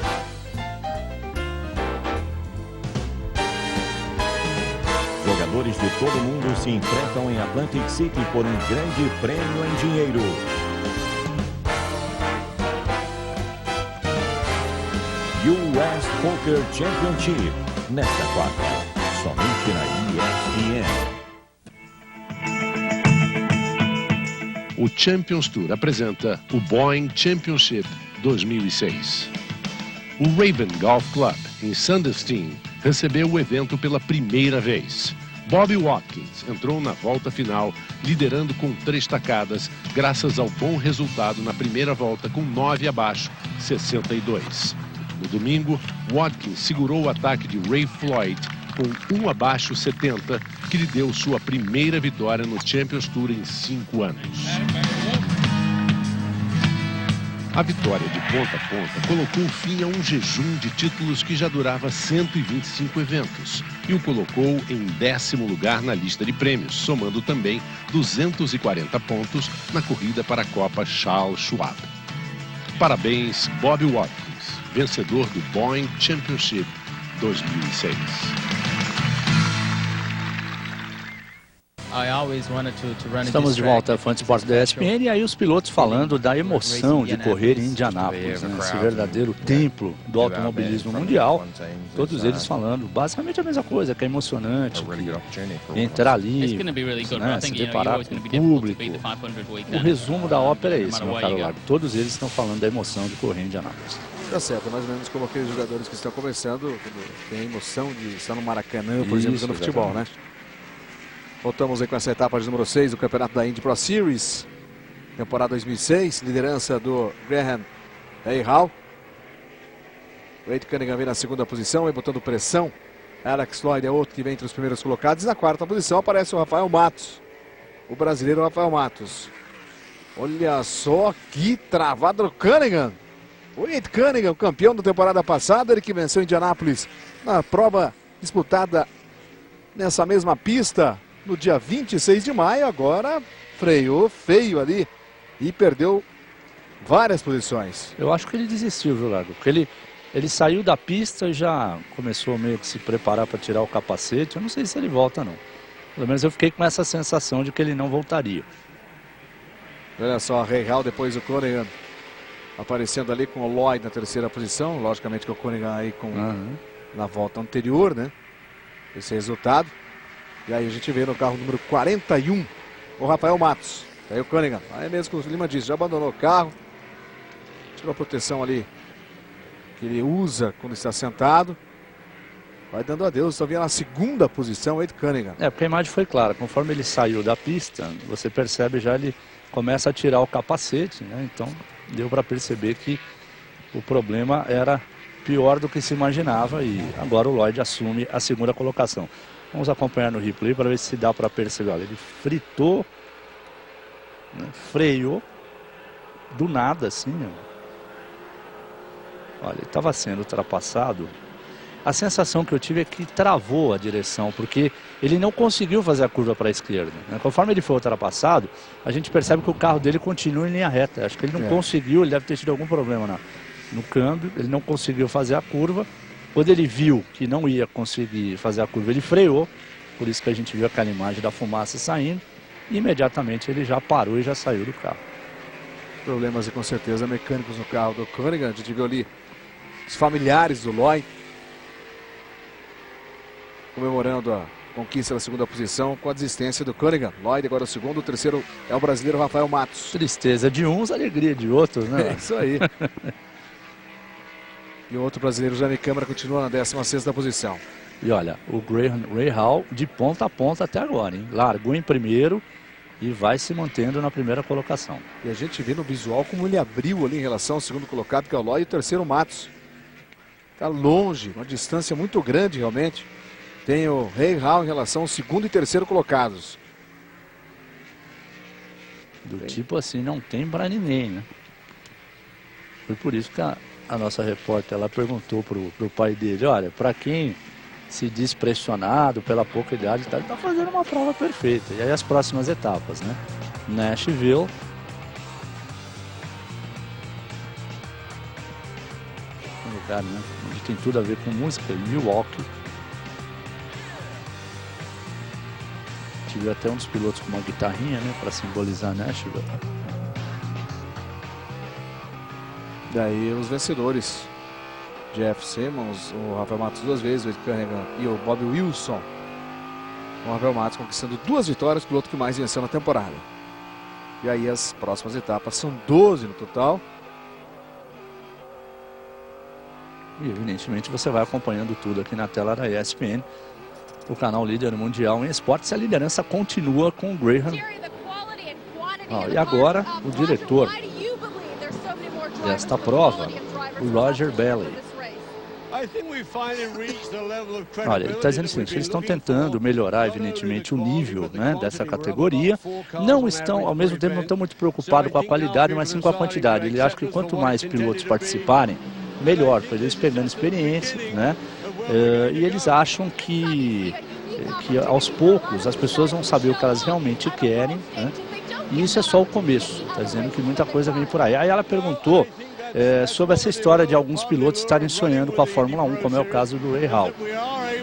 Jogadores de todo mundo se enfrentam em Atlantic City por um grande prêmio em dinheiro. US Poker Championship, nesta quarta, somente na ESPN. O Champions Tour apresenta o Boeing Championship 2006. O Raven Golf Club, em Sandestin, recebeu o evento pela primeira vez. Bobby Watkins entrou na volta final, liderando com 3 tacadas, graças ao bom resultado na primeira volta com 9 abaixo, 62. No domingo, Watkins segurou o ataque de Ray Floyd com 1 abaixo, 70, que lhe deu sua primeira vitória no Champions Tour em 5 anos. A vitória de ponta a ponta colocou fim a um jejum de títulos que já durava 125 eventos e o colocou em 10º lugar na lista de prêmios, somando também 240 pontos na corrida para a Copa Charles Schwab. Parabéns, Bobby Watkins, vencedor do Boeing Championship 2006. Estamos de volta ao Fã de Esportes da ESPN e aí os pilotos falando da emoção de correr em Indianápolis, né? Esse verdadeiro templo do automobilismo mundial. Todos eles falando basicamente a mesma coisa, que é emocionante, que entrar ali, né? Se deparar com o público. O resumo da ópera é esse, meu caro Lago. Todos eles estão falando da emoção de correr em Indianápolis. Tá certo, mais ou menos como aqueles jogadores que estão começando, tem a emoção de estar no Maracanã, por exemplo, no futebol, né? Voltamos aí com essa etapa de número 6 do Campeonato da Indy Pro Series, temporada 2006, liderança do Graham Rahal. Wade Cunningham vem na segunda posição, vem botando pressão. Alex Lloyd é outro que vem entre os primeiros colocados. E na quarta posição aparece o Rafael Matos, o brasileiro Rafael Matos. Olha só que travado do Cunningham. Wade Cunningham, campeão da temporada passada, ele que venceu em Indianápolis na prova disputada nessa mesma pista no dia 26 de maio, agora freou feio ali e perdeu várias posições. Eu acho que ele desistiu, viu, Lago? Porque ele saiu da pista e já começou meio que se preparar para tirar o capacete. Eu não sei se ele volta, não. Pelo menos eu fiquei com essa sensação de que ele não voltaria. Olha só, Rahal, depois o Cunningham aparecendo ali com o Lloyd na terceira posição. Logicamente que o Cunningham aí com na volta anterior, né? Esse resultado. E aí a gente vê no carro número 41 o Rafael Matos. Aí o Cunningham, aí mesmo que o Lima disse, já abandonou o carro. Tirou a proteção ali que ele usa quando está sentado. Vai dando adeus, só vinha na segunda posição aí do Cunningham. É, porque a imagem foi clara, conforme ele saiu da pista, você percebe já ele começa a tirar o capacete, né? Então deu para perceber que o problema era pior do que se imaginava e agora o Lloyd assume a segunda colocação. Vamos acompanhar no replay para ver se dá para perceber. Olha, ele fritou, né? Freou do nada assim, ó. Olha, ele estava sendo ultrapassado. A sensação que eu tive é que travou a direção, porque ele não conseguiu fazer a curva para a esquerda, né? Conforme ele foi ultrapassado, a gente percebe que o carro dele continua em linha reta. Acho que ele não conseguiu, ele deve ter tido algum problema no câmbio, ele não conseguiu fazer a curva. Quando ele viu que não ia conseguir fazer a curva, ele freou, por isso que a gente viu aquela imagem da fumaça saindo, e imediatamente ele já parou e já saiu do carro. Problemas e com certeza mecânicos no carro do Cunningham. A gente viu ali os familiares do Lloyd comemorando a conquista da segunda posição com a desistência do Cunningham. Lloyd agora o segundo, o terceiro é o brasileiro Rafael Matos. Tristeza de uns, alegria de outros, né? É isso aí. E o outro brasileiro, Jaime Câmara, continua na 16ª posição. E olha, o Graham Rahal de ponta a ponta até agora, hein? Largou em primeiro e vai se mantendo na primeira colocação. E a gente vê no visual como ele abriu ali em relação ao segundo colocado, que é o Lloyd, e o terceiro Matos. Está longe, uma distância muito grande realmente. Tem o Rahal em relação ao segundo e terceiro colocados. Tipo assim, não tem para ninguém, né? Foi por isso que a nossa repórter ela perguntou pro pai dele, olha, para quem se diz pressionado pela pouca idade, ele está fazendo uma prova perfeita. E aí as próximas etapas, né? Nashville, um lugar, né, onde tem tudo a ver com música, Milwaukee. Tive até um dos pilotos com uma guitarrinha, né, para simbolizar Nashville. Daí os vencedores, Jeff Simmons, o Rafael Matos 2 vezes, o Wade Cunningham e o Bob Wilson. O Rafael Matos conquistando 2 vitórias, o piloto que mais venceu na temporada. E aí as próximas etapas são 12 no total. E evidentemente você vai acompanhando tudo aqui na tela da ESPN. o canal líder mundial em esportes. A liderança continua com o Graham. E agora o diretor desta prova, o Roger Bailey. Olha, ele está dizendo o seguinte: eles estão tentando melhorar, evidentemente, o nível, né, dessa categoria. Não estão, ao mesmo tempo, não estão muito preocupados com a qualidade, mas sim com a quantidade. Ele acha que quanto mais pilotos participarem, melhor, para eles pegando experiência, né? E eles acham que aos poucos as pessoas vão saber o que elas realmente querem, né? E isso é só o começo. Está dizendo que muita coisa vem por aí. Aí ela perguntou sobre essa história de alguns pilotos estarem sonhando com a Fórmula 1, como é o caso do Ray Hall.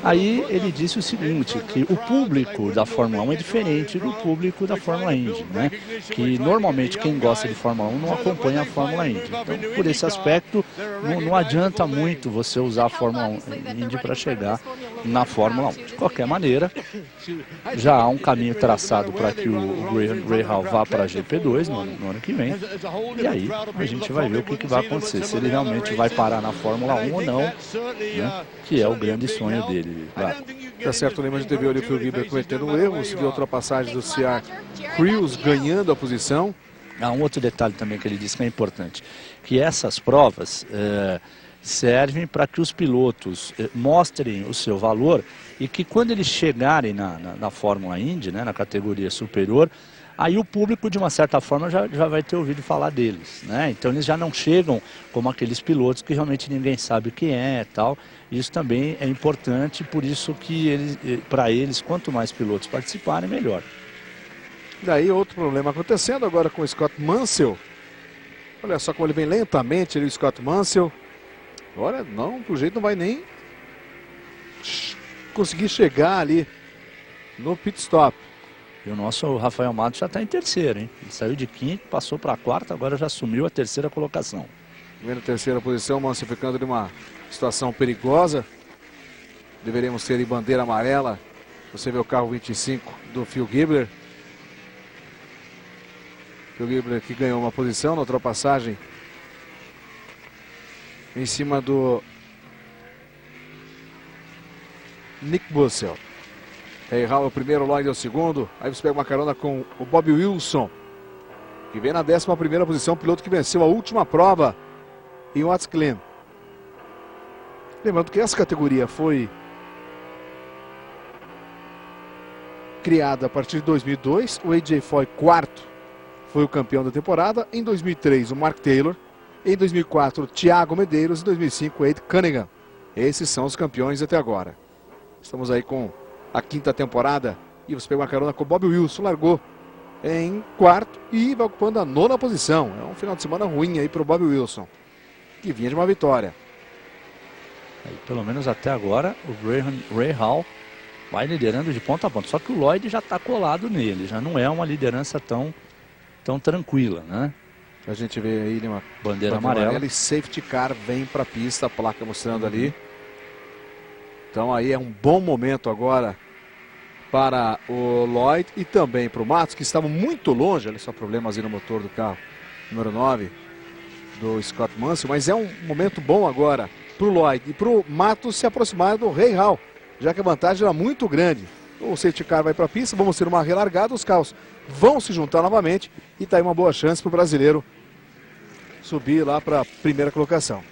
Aí ele disse o seguinte, que o público da Fórmula 1 é diferente do público da Fórmula Indy, né? Que normalmente quem gosta de Fórmula 1 não acompanha a Fórmula Indy. Então, por esse aspecto, não adianta muito você usar a Fórmula 1 Indy para chegar na Fórmula 1. De qualquer maneira, já há um caminho traçado para que o Ray Hall vá para a GP2 no ano que vem. E aí a gente vai ver o que vai acontecer, se ele realmente vai parar na Fórmula 1 ou não, né? Que é o grande sonho dele. Tá certo, lembra de TV, o Phil Gilbert cometendo um erro, seguiu a ultrapassagem do C.R. Crews ganhando a posição. Há um outro detalhe também que ele disse que é importante, que essas provas servem para que os pilotos mostrem o seu valor e que quando eles chegarem na Fórmula Indy, né, na categoria superior, aí o público, de uma certa forma, já vai ter ouvido falar deles, né? Então eles já não chegam como aqueles pilotos que realmente ninguém sabe quem é e tal. Isso também é importante, por isso que para eles, quanto mais pilotos participarem, melhor. Daí outro problema acontecendo agora com o Scott Mansell. Olha só como ele vem lentamente ali, o Scott Mansell. Olha, não, pro jeito não vai nem conseguir chegar ali no pit stop. E o nosso Rafael Matos já está em terceiro, hein? Ele saiu de quinto, passou para a quarta, agora já assumiu a terceira colocação. Vendo a terceira posição, Mansell ficando numa situação perigosa. Deveríamos ter bandeira amarela. Você vê o carro 25 do Phil Gilbert. Phil Gilbert que ganhou uma posição na ultrapassagem em cima do Nick Bussell. Ray Hall é o primeiro, Lloyd é o segundo. Aí você pega uma carona com o Bob Wilson, que vem na 11ª posição, piloto que venceu a última prova em Watts Glen. Lembrando que essa categoria foi criada a partir de 2002. O AJ Foy, quarto, foi o campeão da temporada. Em 2003, o Mark Taylor. Em 2004, o Thiago Medeiros. Em 2005, o Ed Cunningham. Esses são os campeões até agora. Estamos aí com a quinta temporada e você pegou uma carona com o Bob Wilson, largou em quarto e vai ocupando a 9ª posição. É um final de semana ruim aí para o Bob Wilson, que vinha de uma vitória. Aí, pelo menos até agora o Ray Hall vai liderando de ponta a ponta, só que o Lloyd já está colado nele, já não é uma liderança tão tranquila, né? A gente vê aí uma bandeira amarela e safety car vem para a pista, a placa mostrando ali. Então aí é um bom momento agora para o Lloyd e também para o Matos, que estavam muito longe. Olha só, problemas aí no motor do carro número 9 do Scott Mansell. Mas é um momento bom agora para o Lloyd e para o Matos se aproximar do Ray Hall, já que a vantagem era muito grande. O safety car vai para a pista, vamos ter uma relargada, os carros vão se juntar novamente e está aí uma boa chance para o brasileiro subir lá para a primeira colocação.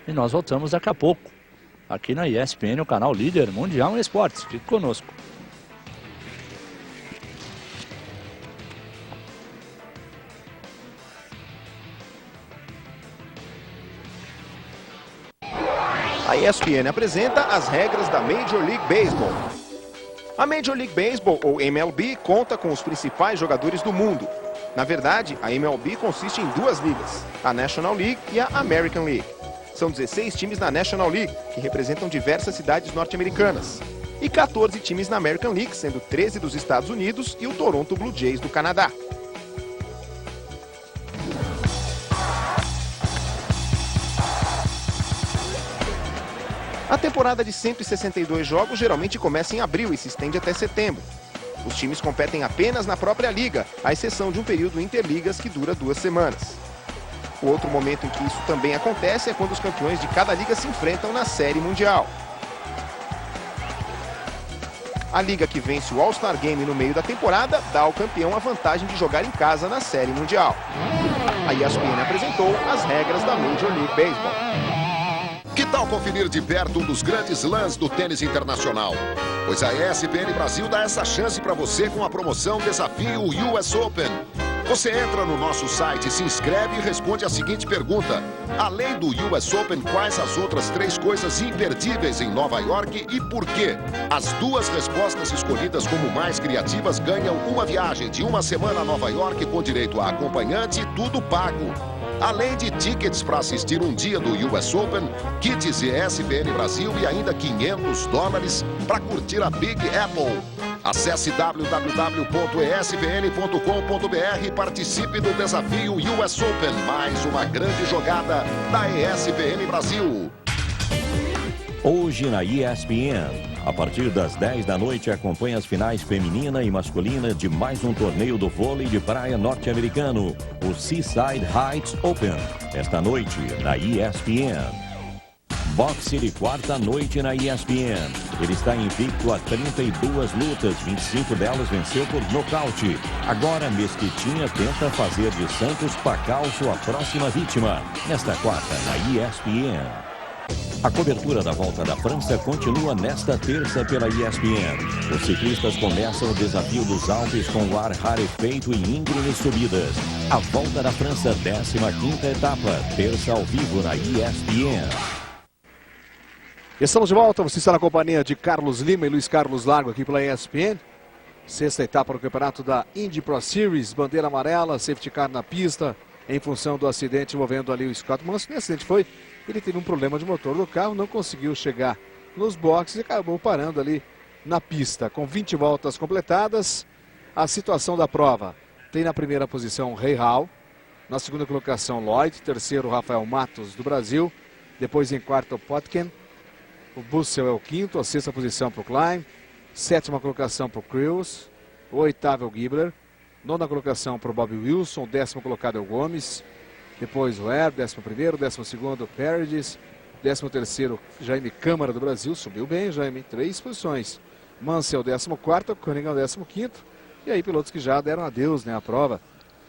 E nós voltamos daqui a pouco, aqui na ESPN, o canal líder mundial em esportes. Fique conosco. A ESPN apresenta as regras da Major League Baseball. A Major League Baseball, ou MLB, conta com os principais jogadores do mundo. Na verdade, a MLB consiste em duas ligas, a National League e a American League. São 16 times na National League, que representam diversas cidades norte-americanas. E 14 times na American League, sendo 13 dos Estados Unidos e o Toronto Blue Jays do Canadá. A temporada de 162 jogos geralmente começa em abril e se estende até setembro. Os times competem apenas na própria liga, à exceção de um período interligas que dura 2 semanas. O outro momento em que isso também acontece é quando os campeões de cada liga se enfrentam na Série Mundial. A liga que vence o All-Star Game no meio da temporada dá ao campeão a vantagem de jogar em casa na Série Mundial. A ESPN apresentou as regras da Major League Baseball. Que tal conferir de perto um dos grandes lãs do tênis internacional? Pois a ESPN Brasil dá essa chance para você com a promoção Desafio US Open. Você entra no nosso site, se inscreve e responde a seguinte pergunta. Além do US Open, quais as outras 3 coisas imperdíveis em Nova York e por quê? As 2 respostas escolhidas como mais criativas ganham uma viagem de 1 semana a Nova York com direito a acompanhante e tudo pago. Além de tickets para assistir um dia do US Open, kits ESPN Brasil e ainda $500 para curtir a Big Apple. Acesse www.espn.com.br e participe do desafio US Open, mais uma grande jogada da ESPN Brasil. Hoje na ESPN, a partir das 10 da noite, acompanhe as finais feminina e masculina de mais um torneio do vôlei de praia norte-americano, o Seaside Heights Open, esta noite na ESPN. Boxe de quarta noite na ESPN. Ele está invicto a 32 lutas, 25 delas venceu por nocaute. Agora Mesquitinha tenta fazer de Santos Pacau sua próxima vítima, nesta quarta na ESPN. A cobertura da Volta da França continua nesta terça pela ESPN. Os ciclistas começam o desafio dos Alpes com o ar rarefeito e íngremes subidas. A Volta da França, 15ª etapa, terça ao vivo na ESPN. Estamos de volta, você está na companhia de Carlos Lima e Luiz Carlos Largo aqui pela ESPN. 6ª etapa do campeonato da Indy Pro Series, bandeira amarela, safety car na pista, em função do acidente envolvendo ali o Scott Munson. O acidente foi, ele teve um problema de motor do carro, não conseguiu chegar nos boxes e acabou parando ali na pista. Com 20 voltas completadas, a situação da prova tem na primeira posição Ray Hall, na segunda colocação Lloyd, terceiro Rafael Matos do Brasil, depois em quarto Potkin. O Bussell é o quinto, a 6ª posição para o Klein, 7ª colocação para o Crews, o 8º é o Gibler, 9ª colocação para o Bob Wilson, o 10º colocado é o Gomes, depois o Herb, 11º, 12º o Paredes, 13º Jaime Câmara do Brasil, subiu bem Jaime, 3 posições, Mansell 14º, Cunningham 15º, e aí pilotos que já deram adeus, né, à prova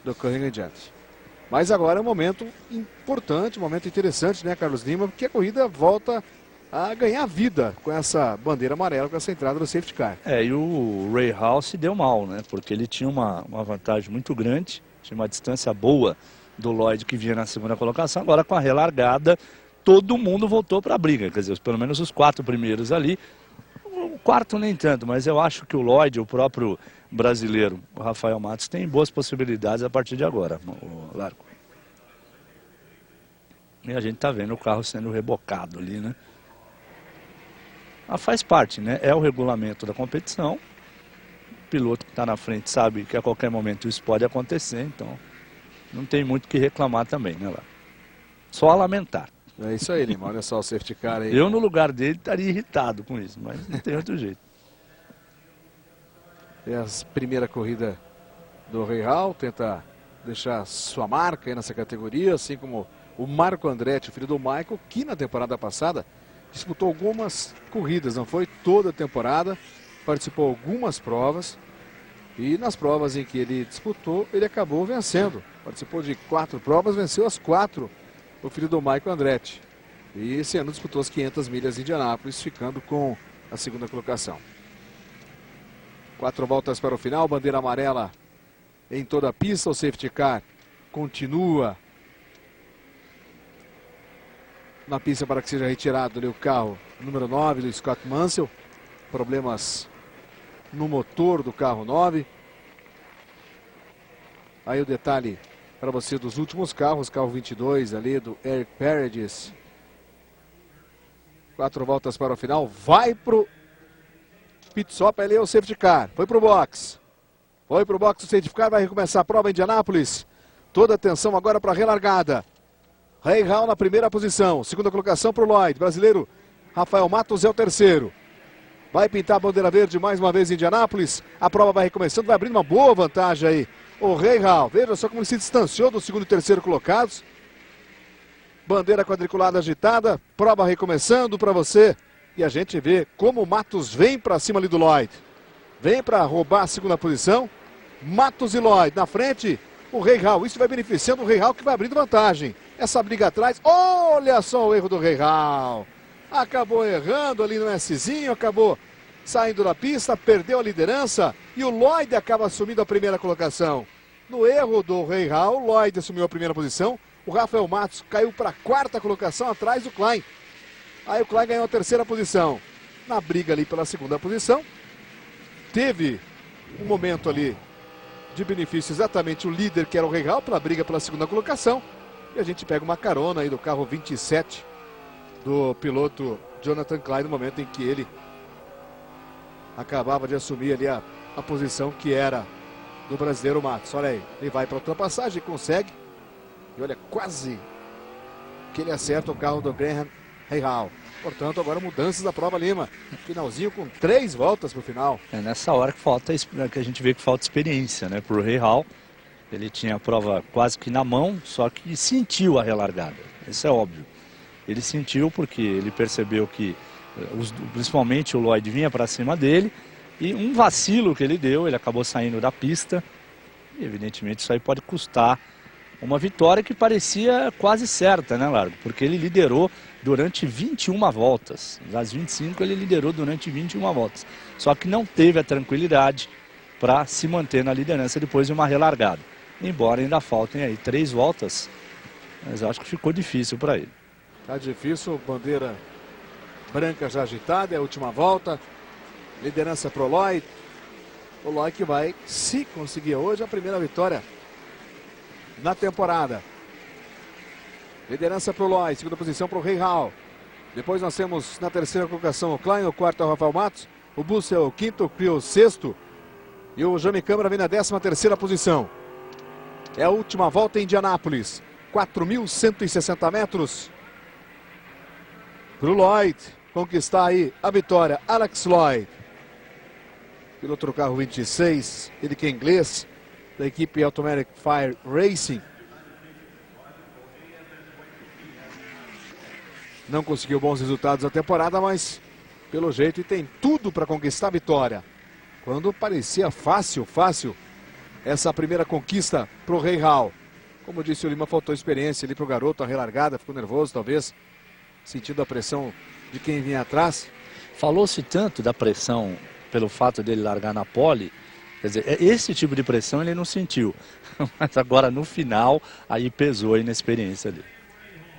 do Cunningham em diante. Mas agora é um momento importante, um momento interessante, né, Carlos Lima, porque a corrida volta a ganhar vida com essa bandeira amarela, com essa entrada do safety car. E o Ray Hall se deu mal, né? Porque ele tinha uma vantagem muito grande, tinha uma distância boa do Lloyd que vinha na segunda colocação. Agora com a relargada, todo mundo voltou para a briga, quer dizer, pelo menos os 4 primeiros ali. O quarto nem tanto, mas eu acho que o Lloyd, o próprio brasileiro, o Rafael Matos, tem boas possibilidades a partir de agora, o Largo. E a gente tá vendo o carro sendo rebocado ali, né? Faz parte, né? É o regulamento da competição. O piloto que está na frente sabe que a qualquer momento isso pode acontecer, então não tem muito o que reclamar também, né, lá? Só a lamentar. É isso aí, Lima. Olha só o safety car aí. Eu, no lugar dele, estaria irritado com isso, mas não tem outro jeito. É a primeira corrida do Ray Hall, tenta deixar sua marca aí nessa categoria, assim como o Marco Andretti, filho do Michael, que na temporada passada disputou algumas corridas, não foi toda a temporada, participou algumas provas e nas provas em que ele disputou, ele acabou vencendo. Participou de 4 provas, venceu as 4, o filho do Michael Andretti. E esse ano disputou as 500 milhas de Indianápolis, ficando com a segunda colocação. 4 voltas para o final, bandeira amarela em toda a pista, o safety car continua na pista para que seja retirado ali o carro número 9 do Scott Mansell. Problemas no motor do carro 9. Aí o detalhe para você dos últimos carros, carro 22 ali do Eric Paredes. 4 voltas para o final, vai pro pit stop, ali é o safety car, foi pro box. Foi pro box o safety car, vai recomeçar a prova em Indianápolis. Toda atenção agora para a relargada. Ray Hall na primeira posição, segunda colocação para o Lloyd, brasileiro Rafael Matos é o terceiro. Vai pintar a bandeira verde mais uma vez em Indianápolis, a prova vai recomeçando, vai abrindo uma boa vantagem aí. O Ray Hall, veja só como ele se distanciou do segundo e terceiro colocados. Bandeira quadriculada agitada, prova recomeçando para você. E a gente vê como o Matos vem para cima ali do Lloyd. Vem para roubar a segunda posição. Matos e Lloyd na frente. O Rahal, isso vai beneficiando o Rahal, que vai abrindo vantagem. Essa briga atrás, olha só o erro do Rahal. Acabou errando ali no Szinho, acabou saindo da pista, perdeu a liderança e o Lloyd acaba assumindo a primeira colocação. No erro do Rahal, o Lloyd assumiu a primeira posição, o Rafael Matos caiu para a quarta colocação atrás do Klein. Aí o Klein ganhou a terceira posição. Na briga ali pela segunda posição, teve um momento ali de benefício exatamente o líder, que era o Rahal, pela briga pela segunda colocação. E a gente pega uma carona aí do carro 27 do piloto Jonathan Klein, no momento em que ele acabava de assumir ali a posição que era do brasileiro Matos. Olha aí, ele vai para a ultrapassagem, consegue. E olha, quase que ele acerta o carro do Graham Rahal. Portanto, agora mudanças da prova Lima. Finalzinho com 3 voltas para o final. É nessa hora que a gente vê que falta experiência, né? Para o Rahal, ele tinha a prova quase que na mão, só que sentiu a relargada. Isso é óbvio. Ele sentiu porque ele percebeu que, principalmente o Lloyd vinha para cima dele, e um vacilo que ele deu, ele acabou saindo da pista. E evidentemente isso aí pode custar uma vitória que parecia quase certa, né, Largo? Porque ele liderou durante 21 voltas. Das 25 ele liderou durante 21 voltas. Só que não teve a tranquilidade para se manter na liderança depois de uma relargada. Embora ainda faltem aí 3 voltas, mas acho que ficou difícil para ele. Tá difícil, bandeira branca já agitada, é a última volta. Liderança pro Lloyd. O Lloyd que vai, se conseguir hoje, a primeira vitória na temporada. Liderança pro Lloyd, segunda posição pro Rahal. Depois nós temos na terceira colocação o Klein, o quarto é o Rafael Matos, o Bussel o quinto, o Crio o sexto e o Jami Câmara vem na 13ª posição. É a última volta em Indianápolis, 4.160 metros. Pro Lloyd conquistar aí a vitória, Alex Lloyd. Piloto do carro 26, ele que é inglês, da equipe Automatic Fire Racing. Não conseguiu bons resultados na temporada, mas pelo jeito tem tudo para conquistar a vitória. Quando parecia fácil essa primeira conquista para o Rahal. Como disse o Lima, faltou experiência ali para o garoto, a relargada, ficou nervoso talvez, sentindo a pressão de quem vinha atrás. Falou-se tanto da pressão pelo fato dele largar na pole, quer dizer, esse tipo de pressão ele não sentiu, mas agora no final aí pesou a inexperiência dele.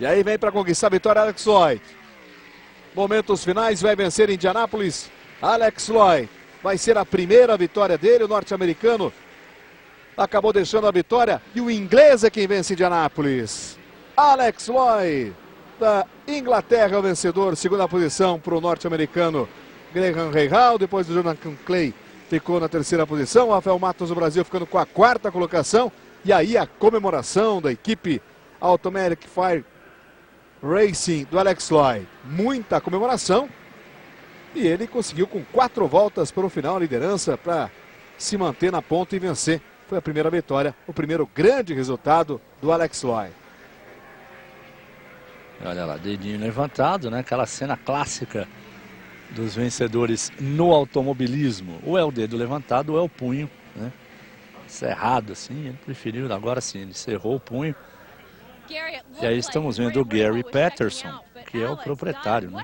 E aí vem para conquistar a vitória Alex Lloyd. Momentos finais, vai vencer em Indianápolis. Alex Lloyd vai ser a primeira vitória dele, o norte-americano acabou deixando a vitória e o inglês é quem vence em Indianápolis. Alex Lloyd, da Inglaterra, o vencedor, segunda posição para o norte-americano Graham Rahal, depois do Jonathan Klein ficou na terceira posição, o Rafael Matos do Brasil ficando com a quarta colocação, e aí a comemoração da equipe Automatic Fire Racing do Alex Lloyd, muita comemoração, e ele conseguiu com 4 voltas para o final a liderança para se manter na ponta e vencer. Foi a primeira vitória, o primeiro grande resultado do Alex Lloyd. Olha lá, dedinho levantado, né? Aquela cena clássica dos vencedores no automobilismo. Ou é o dedo levantado ou é o punho, né? Cerrado assim, ele preferiu, agora sim, ele cerrou o punho. E aí estamos vendo o Gary Patterson, que é o proprietário, né,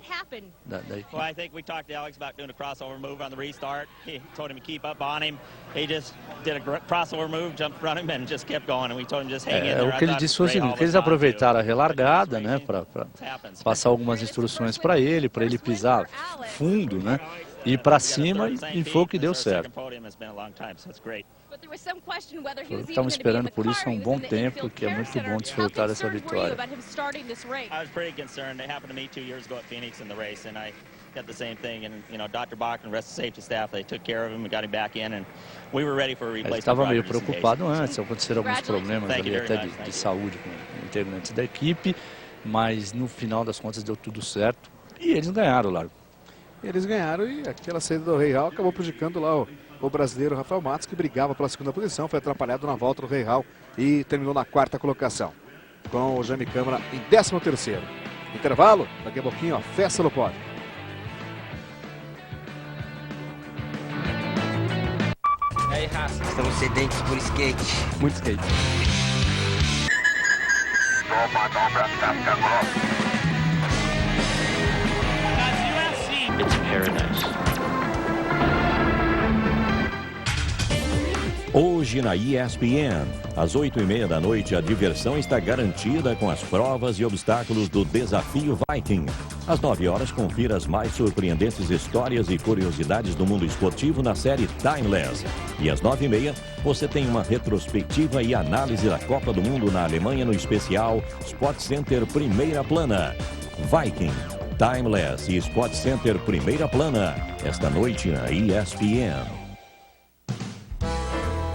da equipe. Well, I think we talked to Alex about doing a crossover move on the restart. He told him to keep up on him. He just did a crossover move, jumped in front of him and just kept going. And we told him just hang in there. O que ele disse foi o seguinte, que eles aproveitaram a relargada, né, para passar algumas instruções para ele pisar fundo, né, ir para cima e foi o que deu certo. Estamos esperando por isso há um bom tempo, que é muito bom desfrutar dessa vitória. Ele estava meio preocupado antes, aconteceram alguns problemas ali até de saúde com integrantes da equipe, mas no final das contas deu tudo certo e eles ganharam, Largo. Eles ganharam e aquela saída do Rahal acabou prejudicando lá o brasileiro Rafael Matos, que brigava pela segunda posição, foi atrapalhado na volta do Rahal e terminou na quarta colocação, com o Jami Câmara em 13º. Intervalo, daqui a pouquinho a festa no pódio. Estamos sedentos por skate. Muito skate. It's paradise. Hoje na ESPN, às 8h30 da noite, a diversão está garantida com as provas e obstáculos do Desafio Viking. Às 9 horas, confira as mais surpreendentes histórias e curiosidades do mundo esportivo na série Timeless. E às 9h30, você tem uma retrospectiva e análise da Copa do Mundo na Alemanha no especial Sport Center Primeira Plana. Viking, Timeless e Sport Center Primeira Plana, esta noite na ESPN.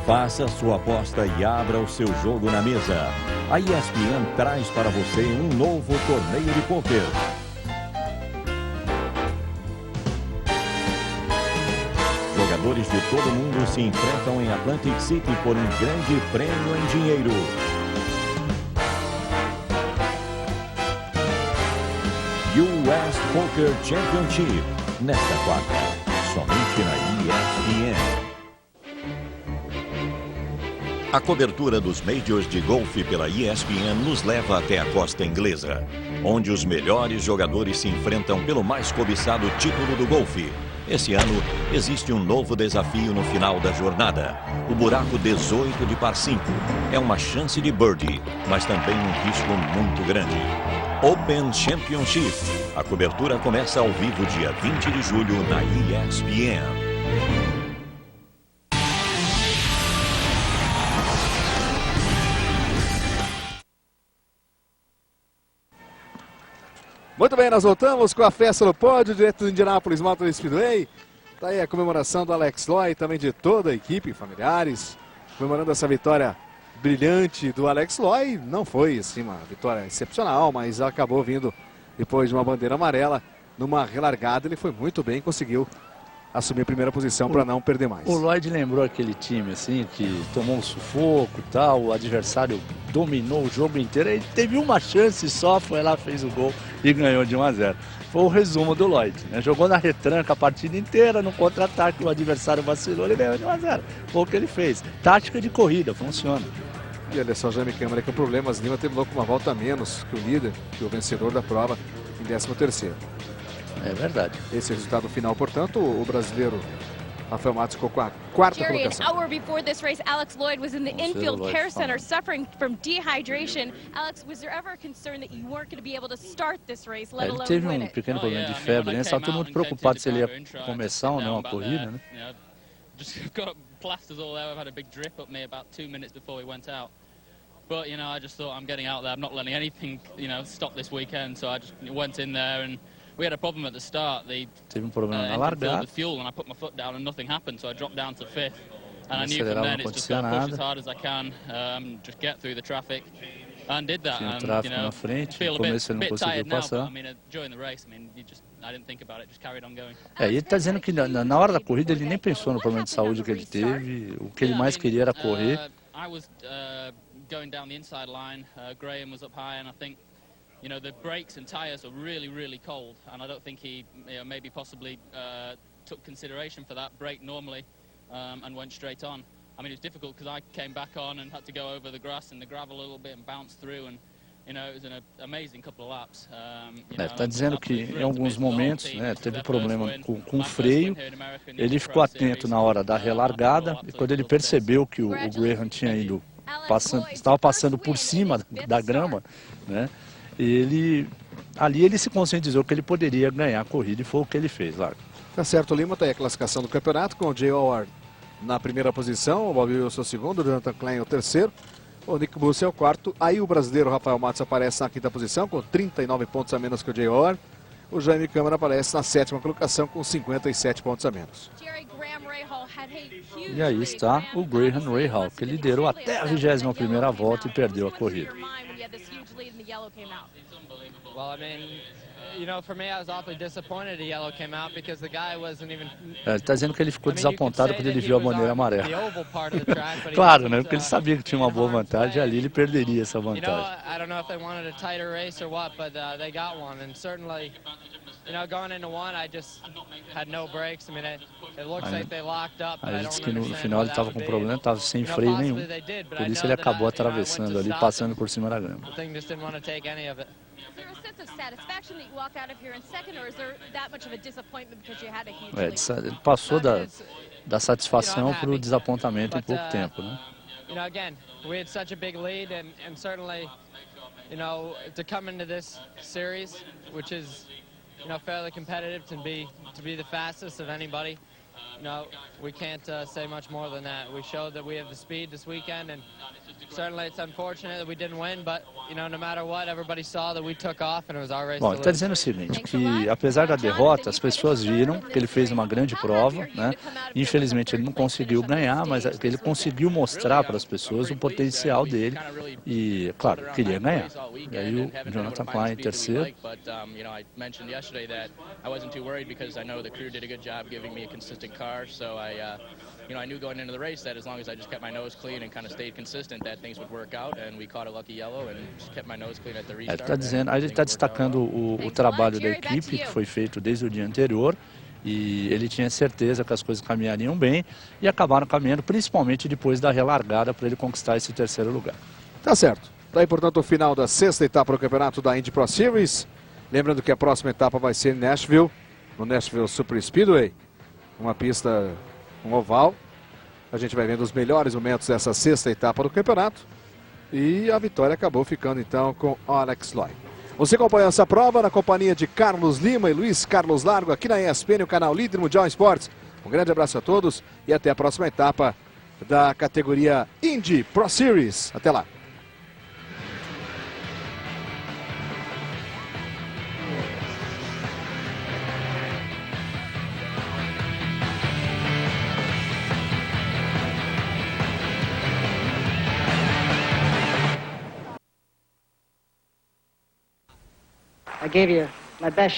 Faça sua aposta e abra o seu jogo na mesa. A ESPN traz para você um novo torneio de pôquer. Jogadores de todo mundo se enfrentam em Atlantic City por um grande prêmio em dinheiro. US Poker Championship, nesta quarta, somente na ESPN. A cobertura dos Majors de golfe pela ESPN nos leva até a costa inglesa, onde os melhores jogadores se enfrentam pelo mais cobiçado título do golfe. Esse ano, existe um novo desafio no final da jornada, o buraco 18 de par 5. É uma chance de birdie, mas também um risco muito grande. Open Championship. A cobertura começa ao vivo dia 20 de julho na ESPN. Muito bem, nós voltamos com a festa no pódio, direto do Indianapolis Motor Speedway. Está aí a comemoração do Alex Loy, também de toda a equipe, familiares, comemorando essa vitória brilhante do Alex Loy. Não foi assim uma vitória excepcional, mas acabou vindo depois de uma bandeira amarela. Numa relargada, ele foi muito bem, conseguiu assumir a primeira posição para não perder mais. O Lloyd lembrou aquele time assim que tomou um sufoco e tal, o adversário dominou o jogo inteiro, ele teve uma chance só, foi lá, fez o gol e ganhou de 1-0. Foi o resumo do Lloyd, né? Jogou na retranca a partida inteira, no contra-ataque o adversário vacilou, ele ganhou de 1-0. Foi o que ele fez. Tática de corrida, funciona. E olha só, Jaime Câmara, que o Problemas Lima terminou com uma volta a menos que o líder, que o vencedor da prova, em 13º. É verdade. Esse é o resultado final, portanto, o brasileiro Rafael Matos ficou com a quarta Jerry, colocação. an hour before this race, Alex Lloyd was in the infield care center suffering from dehydration. Alex, was there ever a concern that you weren't going to be able to start this race, let alone Ele teve win um it? pequeno problema de febre, né? Estava todo mundo preocupado se ele ia começar ou não a corrida, né? Just got plasters all there. I've had a big drip up me about 2 minutes before we went out. But, you know, I just thought I'm getting out there. I'm not letting anything, you know, stop this weekend. So I just went in there and we had a problem at the start. They filled with fuel and I put my foot down and nothing happened. So I dropped down to 5th. And I knew from then it's just got to push as hard as I can, just get through the traffic. And did that. And, you know, feel a bit tired now, but I mean, during the race, I mean, I didn't think about it, just carried on going. Ele está dizendo que na hora da corrida ele nem pensou no problema de saúde que ele teve. O que ele mais queria era correr. I was going down the inside line. Graham was up high, and I think, you know, the brakes and tyres are really, really cold, and I don't think he, you know, maybe possibly took consideration for that. Brake normally and went straight on. I mean, it was difficult because I came back on and had to go over the grass and the gravel a little bit and bounce through, and you know, it was an amazing couple of laps. Está dizendo que em alguns momentos, né, teve problema com o freio. Ele ficou atento na hora da relargada e quando ele percebeu que o Graham tinha ido estava passando por cima da grama, né? Ali ele se conscientizou que ele poderia ganhar a corrida e foi o que ele fez lá. Tá certo, Lima, tá aí a classificação do campeonato com o Jay Howard na primeira posição, o Bob Wilson segundo, o Jonathan Klein o terceiro, o Nick Busse é o quarto. Aí o brasileiro Rafael Matos aparece na quinta posição com 39 pontos a menos que o Jay Howard. O Jaime Câmara aparece na sétima colocação com 57 pontos a menos. E aí está o Graham Rahal, que liderou até a 21ª volta e perdeu a corrida. had this huge lead and the yellow came out. Well, I mean, you know, for me, I was awfully disappointed the yellow came out because the guy wasn't even. Ele está dizendo que ele ficou desapontado quando ele viu a bandeira amarela. Claro, né? Porque ele sabia que tinha uma boa vantagem ali, ele perderia essa vantagem. You know, I don't know if they wanted a tighter race or what, but they got one, and certainly, you know, going into one, I just had no brakes. I mean, it looks like they locked up. Ele disse que no final ele estava com problema, estava sem freio nenhum. Por isso ele acabou atravessando ali, passando por cima da grama. The thing just didn't want to take any of it. Is there a sense of satisfaction that you walk out of here in second, or is there that much of a disappointment because you had a huge lead? Ele passou da satisfação para o desapontamento em pouco tempo, né? You know, again, we had such a big lead, and certainly, you know, to come into this series, which is, you know, fairly competitive, to be the fastest of anybody, you know, we can't say much more than that. We showed that we have the speed this weekend, and certainly it's unfortunate that we didn't win, but, you know, no matter what, everybody saw that we took off and it was our race. Bom, ele está dizendo o seguinte, que apesar da derrota, as pessoas viram que ele fez uma grande prova, né? Infelizmente ele não conseguiu ganhar, mas ele conseguiu mostrar para as pessoas o potencial dele e, claro, queria ganhar. E aí o Jonathan Klein, terceiro. You know, I mentioned yesterday that I wasn't too worried because I know the crew did a good job giving me a consistent car, so you know, I knew going into the race that as long as I just kept my nose clean and kind of stayed consistent, that things would work out, and we caught a lucky yellow and just kept my nose clean at the restart. Está dizendo, a gente está destacando o trabalho da equipe que foi feito desde o dia anterior e ele tinha certeza que as coisas caminhariam bem e acabaram caminhando, principalmente depois da relargada para ele conquistar esse terceiro lugar. Tá certo. Daí, portanto, o final da sexta etapa do campeonato da Indy Pro Series. Lembrando que a próxima etapa vai ser em Nashville, no Nashville Super Speedway, uma pista, um oval. A gente vai vendo os melhores momentos dessa sexta etapa do campeonato. E a vitória acabou ficando então com Alex Lloyd. Você acompanha essa prova na companhia de Carlos Lima e Luiz Carlos Largo aqui na ESPN, o canal Líder Mundial Esportes. Um grande abraço a todos e até a próxima etapa da categoria Indy Pro Series. Até lá.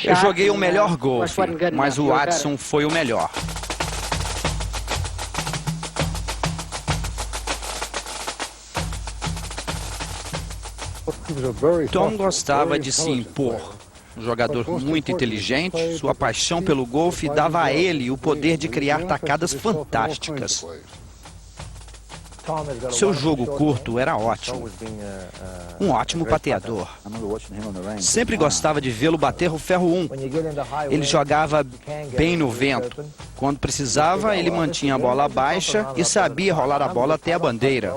Eu joguei o melhor golfe, mas o Watson foi o melhor. Tom gostava de se impor. Um jogador muito inteligente, sua paixão pelo golfe dava a ele o poder de criar tacadas fantásticas. Seu jogo curto era ótimo. Um ótimo pateador. Sempre gostava de vê-lo bater o ferro 1. Ele jogava bem no vento. Quando precisava, ele mantinha a bola baixa e sabia rolar a bola até a bandeira.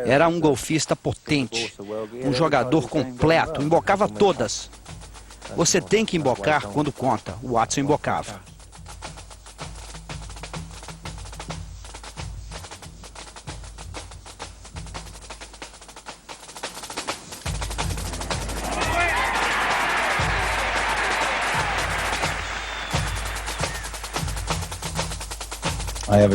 Era um golfista potente, um jogador completo, embocava todas. Você tem que embocar quando conta. O Watson embocava. I have a